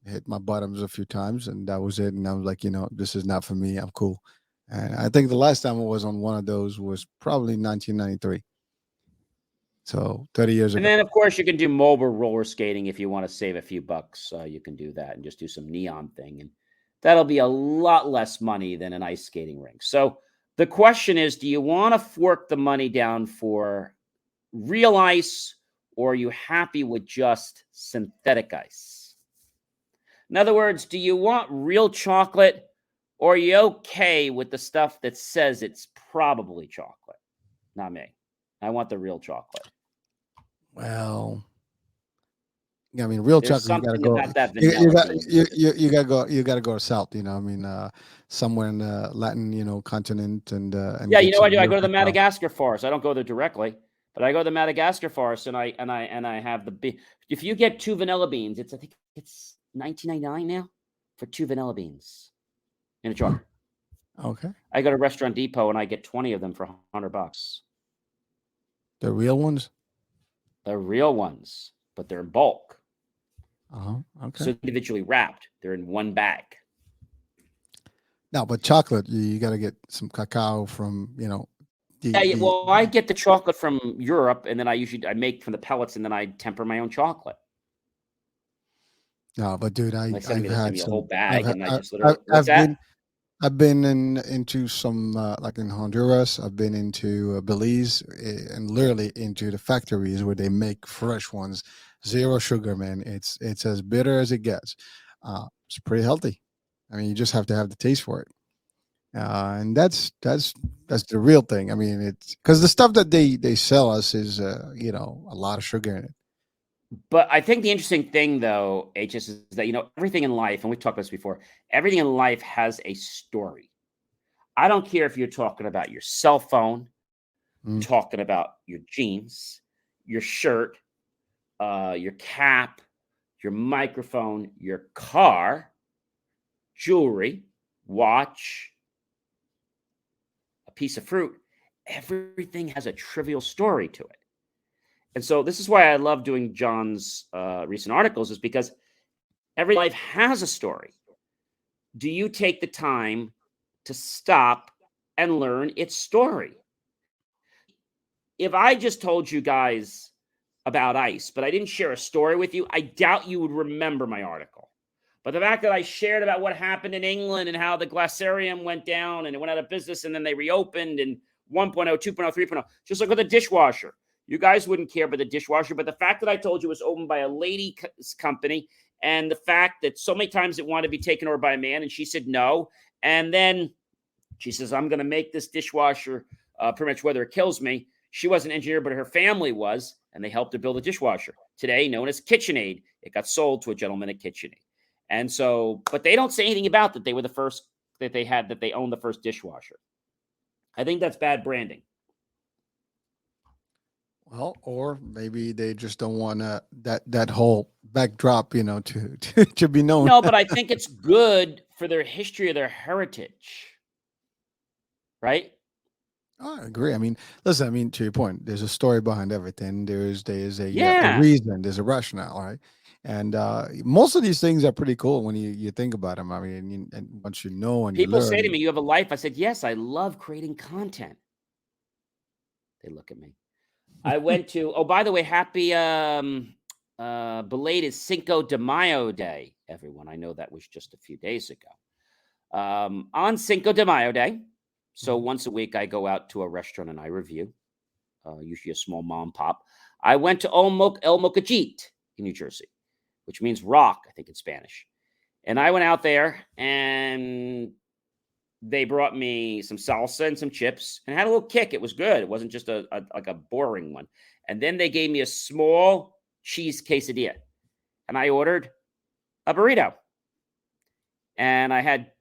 hit my bottoms a few times, and that was it. And I was like, this is not for me. I'm cool. And I think the last time I was on one of those was probably 1993. So 30 years And ago. then, of course, you can do mobile roller skating if you want to save a few bucks. You can do that and just do some neon thing, and that'll be a lot less money than an ice skating rink. So the question is, do you want to fork the money down for real ice, or are you happy with just synthetic ice? In other words, do you want real chocolate, or are you okay with the stuff that says it's probably chocolate? Not me. I want the real chocolate. Well, I mean, real There's chocolate. You gotta something go. about that You vanilla got bean. you gotta go. You gotta go south. I mean, somewhere in the Latin, continent, and Yeah, you get know what I some do? I real go to the cacao. Madagascar forest. I don't go there directly, but I go to the Madagascar forest and I have the if you get two vanilla beans, I think it's 19.99 now for two vanilla beans in a jar. Okay, I go to Restaurant Depot and I get 20 of them for $100. the real ones. They're real ones, but they're in bulk. Okay. So individually wrapped. They're in one bag. Now, but chocolate, you got to get some cacao from, Yeah, the. well, I get the chocolate from Europe, and then I make from the pellets, and then I temper my own chocolate. No, but dude, They send me I've they send had me a whole some. I've bag, had, and I just literally what's I've that? been into some, like in Honduras. I've been into Belize, and literally into the factories where they make fresh ones, zero sugar, man. It's as bitter as it gets. It's pretty healthy. I mean, you just have to have the taste for it, and that's the real thing. I mean, it's because the stuff that they sell us is, a lot of sugar in it. But I think the interesting thing, though, HS, is that everything in life, and we've talked about this before. Everything in life has a story. I don't care if you're talking about your cell phone, you're Mm. talking about your jeans, your shirt, your cap, your microphone, your car, jewelry, watch, a piece of fruit. Everything has a trivial story to it. And so this is why I love doing John's recent articles, is because every life has a story. Do you take the time to stop and learn its story? If I just told you guys about ice, but I didn't share a story with you, I doubt you would remember my article. But the fact that I shared about what happened in England and how the glaciarium went down and it went out of business and then they reopened in 1.0, 2.0, 3.0, just like with the dishwasher. You guys wouldn't care about the dishwasher, but the fact that I told you it was owned by a lady company, and the fact that so many times it wanted to be taken over by a man and she said no. And then she says, I'm going to make this dishwasher pretty much whether it kills me. She wasn't an engineer, but her family was, and they helped her build a dishwasher. Today, known as KitchenAid, it got sold to a gentleman at KitchenAid. And so, but they don't say anything about that they were the first, that they owned the first dishwasher. I think that's bad branding. Well, or maybe they just don't want that whole backdrop, to be known. No, but I think it's good for their history or their heritage, right? I agree. I mean, listen. I mean, to your point, there's a story behind everything. There's a Yeah. reason. There's a rationale, right? And most of these things are pretty cool when you think about them. I mean, and once you know and you People say to learn. me, you have a life. I said, yes, I love creating content. They look at me. I went to, oh, by the way, happy belated Cinco de Mayo Day, everyone. I know that was just a few days ago. On Cinco de Mayo Day, so Mhm. once a week I go out to a restaurant and I review, usually a small mom pop. I went to El Mocajit in New Jersey, which means rock, I think in Spanish. And I went out there and they brought me some salsa and some chips and had a little kick. It was good. It wasn't just like a boring one. And then they gave me a small cheese quesadilla, and I ordered a burrito. And I had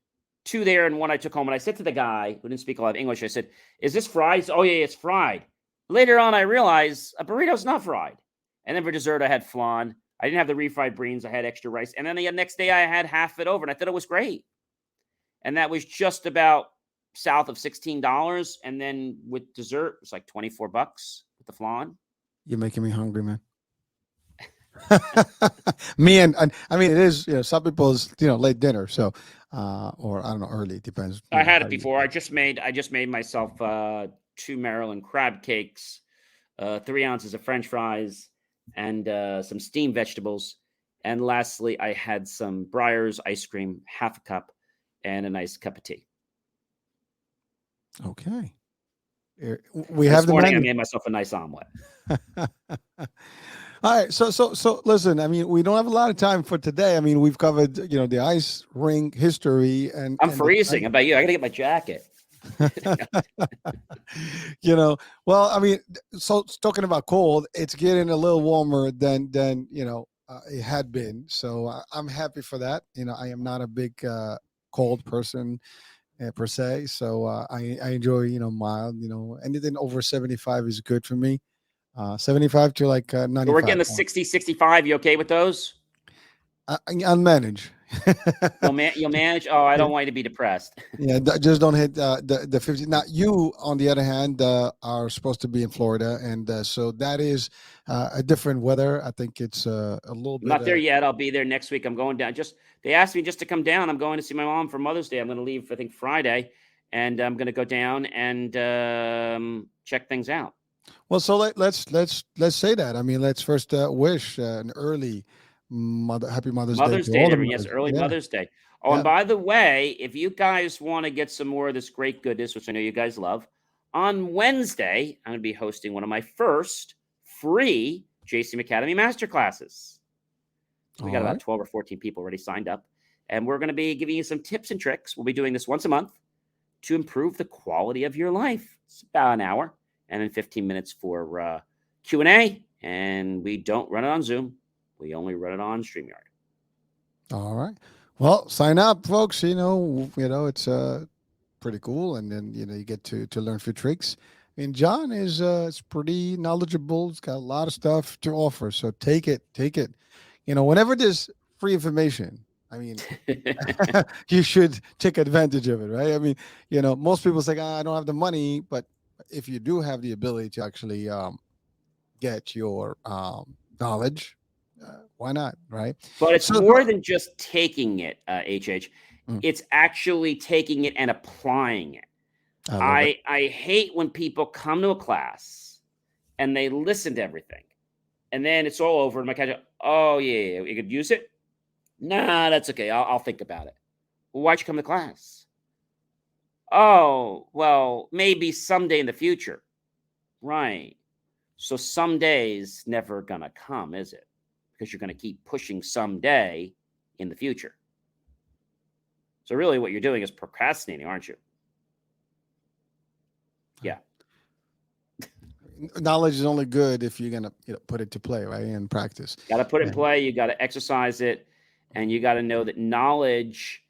2 there and 1 I took home. And I said to the guy who didn't speak a lot of English, I said, "Is this fried?" He said, "Oh yeah, it's fried." Later on, I realized a burrito's not fried. And then for dessert, I had flan. I didn't have the refried beans. I had extra rice. And then the next day, I had half it over, and I thought it was great. And that was just about south of $16. And then with dessert, it's like $24 with the flan. You're making me hungry, man. Me and I mean, it is, some people's, late dinner. So, or I don't know, early, depends. I had How it you. before. I just made myself 2 Maryland crab cakes, 3 ounces of French fries, and some steamed vegetables. And lastly, I had some Breyers ice cream, half a cup, and a nice cup of tea. Okay. We This have the morning, I menu. made myself a nice omelet. All right. So listen, I mean, we don't have a lot of time for today. I mean, we've covered, the ice rink history I'm and freezing. How about you? I got to get my jacket. Well, I mean, so talking about cold, it's getting a little warmer than it had been. So I'm happy for that. I am not a big cold person per se. So I enjoy mild. Anything over 75 is good for me. 75 to like So 95. we're getting the 60, 65. You okay with those? I'll manage. You'll manage. Oh, I Yeah. don't want you to be depressed. Yeah, just don't hit the 50. Now, you, on the other hand, are supposed to be in Florida, and so that is a different weather. I think it's a little I'm bit. not there yet. I'll be there next week. I'm going down. They asked me just to come down. I'm going to see my mom for Mother's Day. I'm going to leave, I think, Friday, and I'm going to go down and check things out. Well, so let's say that. I mean, let's first wish an early happy Mother's Day Mother's to Day all to the everyone. Yes, mothers. early Yeah, Mother's Day. Oh, and yeah. by the way, if you guys want to get some more of this great goodness, which I know you guys love, on Wednesday, I'm going to be hosting one of my first free JCM Academy masterclasses. We got All about right. 12 or 14 people already signed up. And we're going to be giving you some tips and tricks. We'll be doing this once a month to improve the quality of your life. It's about an hour and then 15 minutes for Q&A. And we don't run it on Zoom. We only run it on StreamYard. All right. Well, sign up, folks. It's pretty cool, and then you get to learn a few tricks. And John is pretty knowledgeable. He's got a lot of stuff to offer, so take it. Whenever there's free information, I mean, you should take advantage of it, right? I mean, most people say, I don't have the money, but if you do have the ability to actually get your knowledge, why not, right? But it's So, more than just taking it, HH. Mm, It's actually taking it and applying it. I love it. I hate when people come to a class and they listen to everything. And then it's all over. And my catch, oh, yeah, you could use it? Nah, that's okay. I'll think about it. Well, why'd you come to class? Oh, well, maybe someday in the future. Right. So someday's never going to come, is it? Because you're going to keep pushing someday in the future. So really what you're doing is procrastinating, aren't you? Yeah. Knowledge is only good if you're gonna put it to play, right, and practice. Got to put it in And play. You got to exercise it. And you got to know that knowledge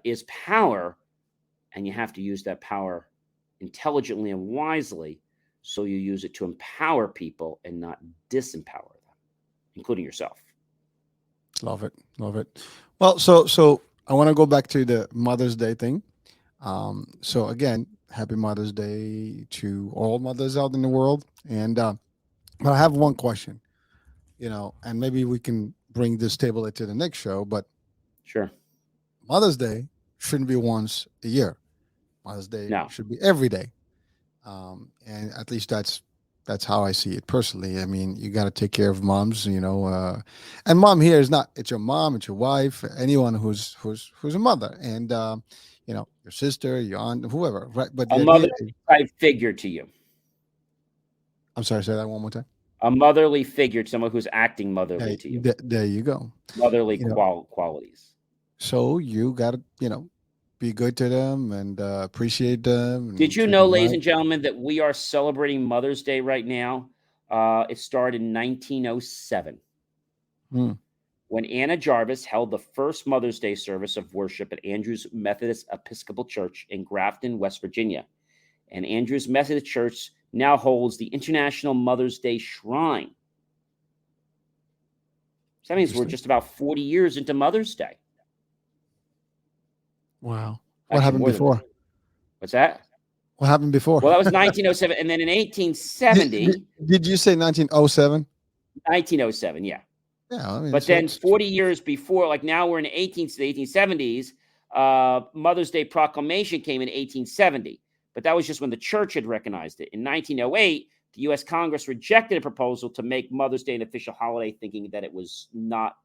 is power. And you have to use that power intelligently and wisely. So you use it to empower people and not disempower them, including yourself. love it, love it. Well, so I want to go back to the Mother's Day thing. So again, happy Mother's Day to all mothers out in the world. And but I have one question, and maybe we can bring this table into the next show. But Sure. Mother's Day shouldn't be once a year. Mother's Day No. should be every day. And at least that's how I see it personally. I mean, you got to take care of moms, and mom here is not, it's your mom, it's your wife, anyone who's a mother, and your sister, your aunt, whoever, right? But A the idea motherly type figure to you. I'm sorry, say that one more time. A motherly figure, someone who's acting motherly Hey, to you. there you go. Motherly You know, qualities. so you got to, be good to them and appreciate them Did and you treat know, them ladies right. and gentlemen, that we are celebrating Mother's Day right now? It started in 1907. Hmm. when Anna Jarvis held the first Mother's Day service of worship at Andrews Methodist Episcopal Church in Grafton, West Virginia. And Andrews Methodist Church now holds the International Mother's Day Shrine. So that means we're just about 40 years into Mother's Day. Wow. What Actually, happened more than that. before? What's that? What happened before? Well, that was 1907. And then in 1870, did you say 1907? 1907, yeah. Yeah, I mean, But then 40 years before, like now we're in the 1870s, Mother's Day proclamation came in 1870. But that was just when the church had recognized it. In 1908, the U.S. Congress rejected a proposal to make Mother's Day an official holiday, thinking that it was not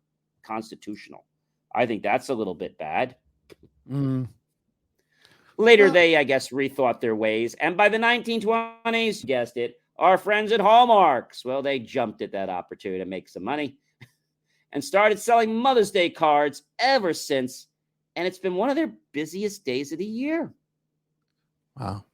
constitutional. I think that's a little bit bad. Later, they, I guess, rethought their ways. And by the 1920s, you guessed it, our friends at Hallmarks, well, they jumped at that opportunity to make some money and started selling Mother's Day cards ever since. And it's been one of their busiest days of the year. Wow.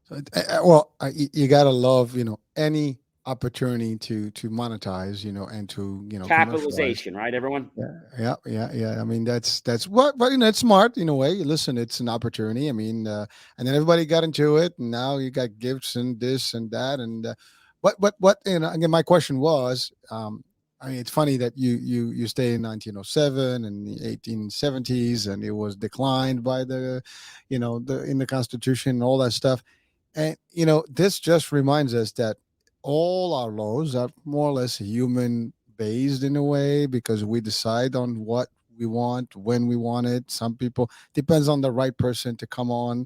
So, well, you got to love, any opportunity to monetize, and to, capitalization, right, everyone? Yeah. I mean, that's what, but it's smart in a way. Listen, it's an opportunity. I mean, and then everybody got into it, and now you got gifts and this and that, and what, again, my question was, I mean, it's funny that you stay in 1907 and the 1870s, and it was declined by the in the Constitution and all that stuff. And, this just reminds us that all our laws are more or less human based in a way, because we decide on what we want, when we want it. Some people, depends on the right person to come on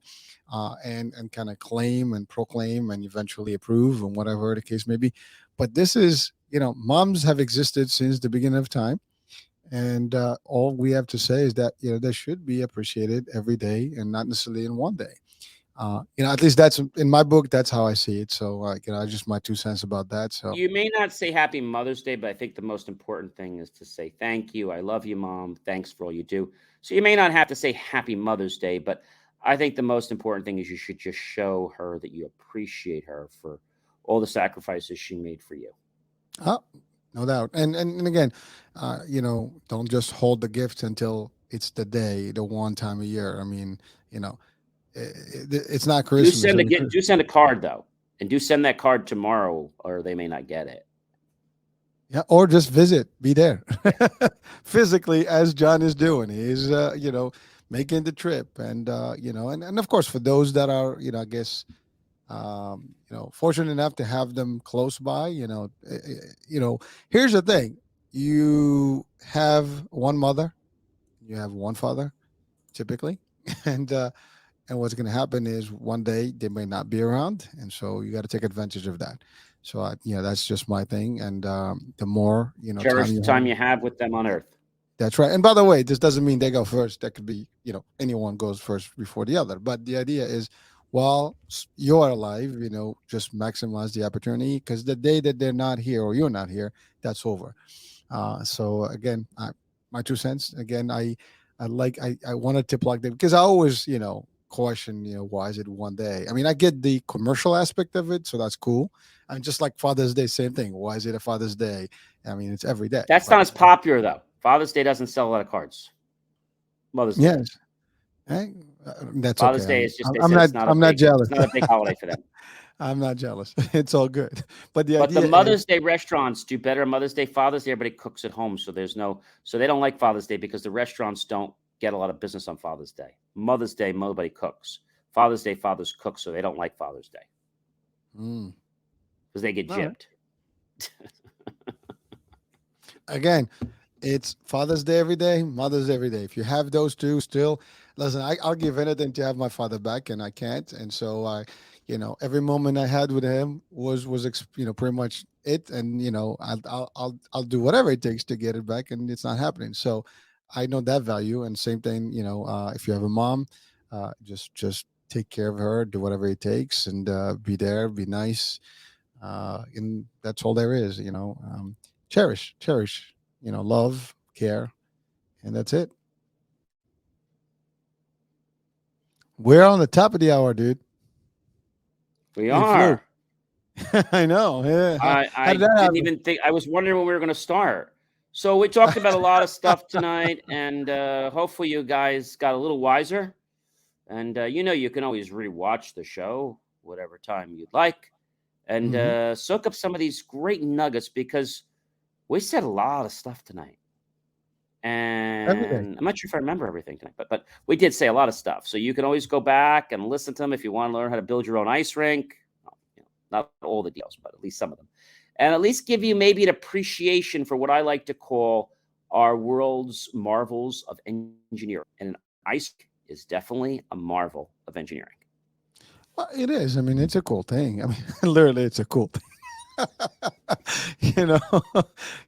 and kind of claim and proclaim and eventually approve, and whatever the case may be. But this is, moms have existed since the beginning of time. And all we have to say is that, they should be appreciated every day and not necessarily in one day. At least that's in my book. That's how I see it. So, just my 2 cents about that. So you may not say Happy Mother's Day, but I think the most important thing is to say thank you. I love you, Mom. Thanks for all you do. So you may not have to say Happy Mother's Day, but I think the most important thing is you should just show her that you appreciate her for all the sacrifices she made for you. Oh, no doubt. And again, don't just hold the gift until it's the day, the one time a year. I mean, it's not Christmas. Do send a card though, and do send that card tomorrow, or they may not get it. Yeah, or just visit, be there physically, as John is doing. He's making the trip, and and of course for those that are I guess fortunate enough to have them close by. Here's the thing: you have one mother, you have one father, typically, and what's going to happen is one day they may not be around, and so you got to take advantage of that. So that's just my thing. And the more cherish the time you have with them on Earth. That's right. And by the way, this doesn't mean they go first. That could be anyone goes first before the other. But the idea is, while you're alive, just maximize the opportunity, because the day that they're not here or you're not here, that's over. So again, my 2 cents. Again, I wanted to plug them because I always question, why is it one day? I mean, I get the commercial aspect of it, so that's cool. And just like Father's Day, same thing. Why is it a Father's Day? I mean, it's every day. That's not as popular though. Father's Day doesn't sell a lot of cards. Mother's Day. Yes. Hey, that's Father's okay. Day is just. I'm not jealous. It's not a big holiday for them. I'm not jealous. It's all good. But the Mother's Day restaurants do better. Mother's Day, Father's Day, everybody cooks at home, so they don't like Father's Day because the restaurants don't get a lot of business on Father's Day. Mother's Day, nobody cooks. Father's Day, fathers cook, so they don't like Father's Day because they get gypped. Right. Again, it's Father's Day every day, Mother's Day every day. If you have those two still, listen, I'll give anything to have my father back, and I can't. And so every moment I had with him was pretty much it. And I'll do whatever it takes to get it back, and it's not happening. So I know that value. And same thing, if you have a mom, just take care of her, do whatever it takes, and be there, be nice. And that's all there is, cherish, love, care, and that's it. We're on the top of the hour, dude. We are. I know. Yeah. I didn't even think. I was wondering when we were going to start. So we talked about a lot of stuff tonight, and hopefully you guys got a little wiser. And you can always rewatch the show whatever time you'd like, and Hmm. soak up some of these great nuggets because we said a lot of stuff tonight. Everything. And I'm not sure if I remember everything tonight, but we did say a lot of stuff. So you can always go back and listen to them if you want to learn how to build your own ice rink. Well, not all the details, but at least some of them, and at least give you maybe an appreciation for what I like to call our world's marvels of engineering. And an ice rink is definitely a marvel of engineering. Well, it is. I mean, it's a cool thing. I mean, literally, it's a cool thing. you know,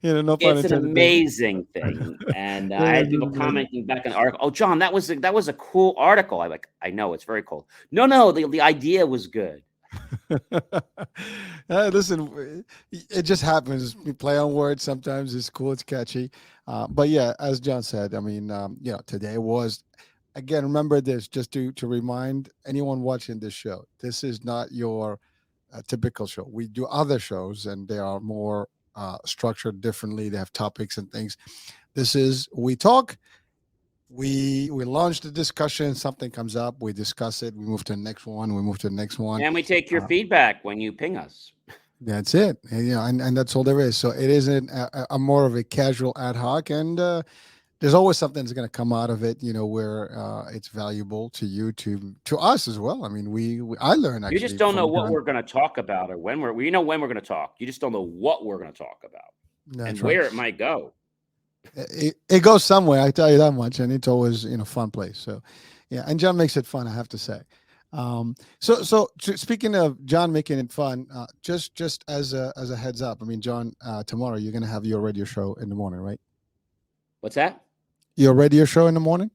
no pun It's an intended there. amazing thing, and It I is, had people isn't it? commenting back on the article. Oh, John, that was a cool article. I know it's very cool. No, no, the idea was good. Listen, it just happens. We play on words. Sometimes it's cool, it's catchy. But yeah, as John said, I mean, today was, again, remember this, just to remind anyone watching this show, this is not your typical show. We do other shows, and they are more structured differently. They have topics and things. This is we talk. We launch the discussion. Something comes up, we discuss it. We move to the next one. We move to the next one. And we take your Uh, feedback when you ping us. that's it. And that's all there is. So it isn't a more of a casual ad hoc, and there's always something that's going to come out of it. Where it's valuable to you, to us as well. I mean, I learn You just actually don't know from what John. we're going to talk about or when we're. You know when we're going to talk. You just don't know what we're going to talk about and That's right. where it might go. It goes somewhere. I tell you that much, and it's always fun place. So, yeah, and John makes it fun. I have to say. Speaking of John making it fun, just as a heads up, I mean, John, tomorrow you're gonna have your radio show in the morning, right? What's that? Your radio show in the morning.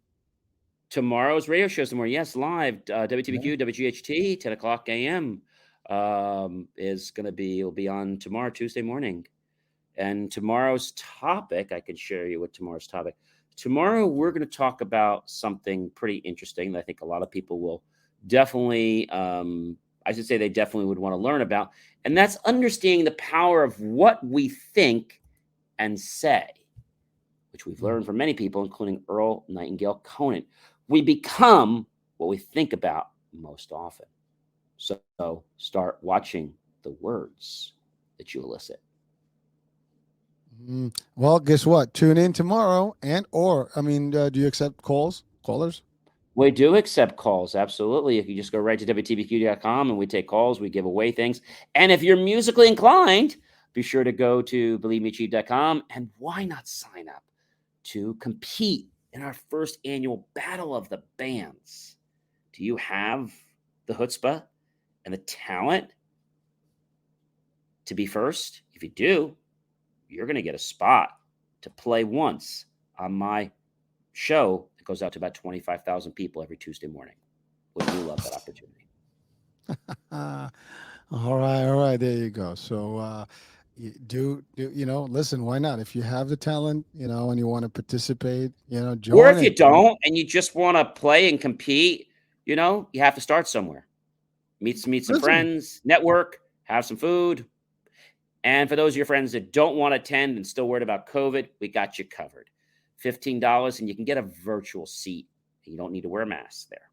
Tomorrow's radio show tomorrow. Yes, live. Yeah. WTBQ, WGHT, 10 o'clock a.m. Is going to be. It'll be on tomorrow, Tuesday morning. And tomorrow's topic, I can share you with tomorrow's topic. Tomorrow, we're going to talk about something pretty interesting that I think a lot of people will definitely, I should say, they definitely would want to learn about. And that's understanding the power of what we think and say, which we've Mm. learned from many people, including Earl Nightingale Conant. We become what we think about most often. So start watching the words that you elicit. Well, guess what? Tune in tomorrow, or I mean, do you accept callers? We do accept calls, absolutely. If you just go right to WTBQ.com and we take calls, we give away things. And if you're musically inclined, be sure to go to BelieveMeChief.com and why not sign up to compete in our first annual Battle of the Bands? Do you have the chutzpah and the talent to be first? If you do, you're going to get a spot to play once on my show that goes out to about 25,000 people every Tuesday morning. Would you love that opportunity? All right. There you go. So, listen, why not? If you have the talent, and you want to participate, Or join if you it. don't and you just want to play and compete, you have to start somewhere. Meet some Listen, friends, network, have some food. And for those of your friends that don't want to attend and still worried about COVID, we got you covered. $15 and you can get a virtual seat. You don't need to wear a mask there.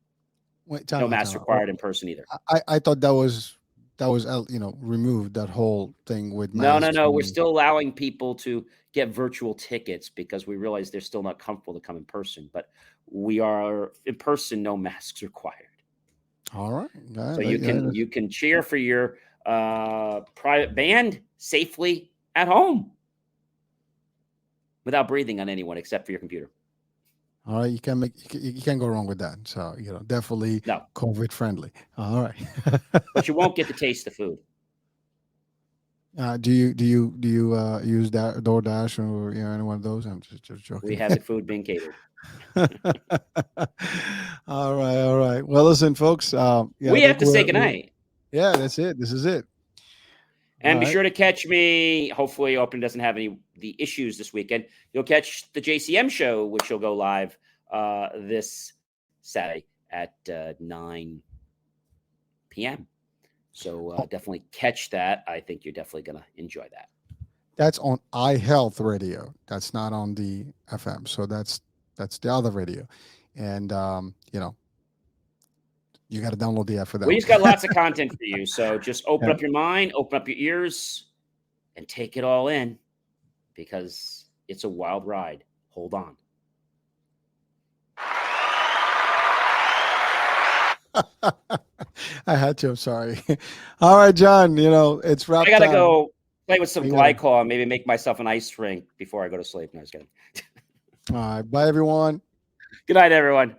wait, No time mask out. required in person either. I thought that was removed, that whole thing with No, no, masks. no. We're still allowing people to get virtual tickets because we realize they're still not comfortable to come in person. But we are in person, no masks required. All right. Yeah, So you yeah, can you can cheer for your private band safely at home without breathing on anyone except for your computer. all right. You can't go wrong with that. So definitely No, COVID friendly. All right. but you won't get to taste the food. Do you use that DoorDash or any one of those? I'm just We joking. have the food being catered. All right. Well, listen, folks. Yeah, I We have think to say we're goodnight. yeah. That's it. This is it. All And be right. sure to catch me. Hopefully, Open doesn't have any the issues this weekend. You'll catch the JCM show, which will go live this Saturday at 9 p.m. So Oh, definitely catch that. I think you're definitely going to enjoy that. That's on iHealth Radio. That's not on the FM. So that's the other radio, and you got to download the app for that We one. just got lots of content for you. So just open up your mind, open up your ears, and take it all in because it's a wild ride. Hold on. I had to. I'm sorry. All right, John. It's wrap I gotta time. go play with some You gotta- glycol and maybe make myself an ice rink before I go to sleep. No, I was kidding. All right. Bye, everyone. Good night, everyone.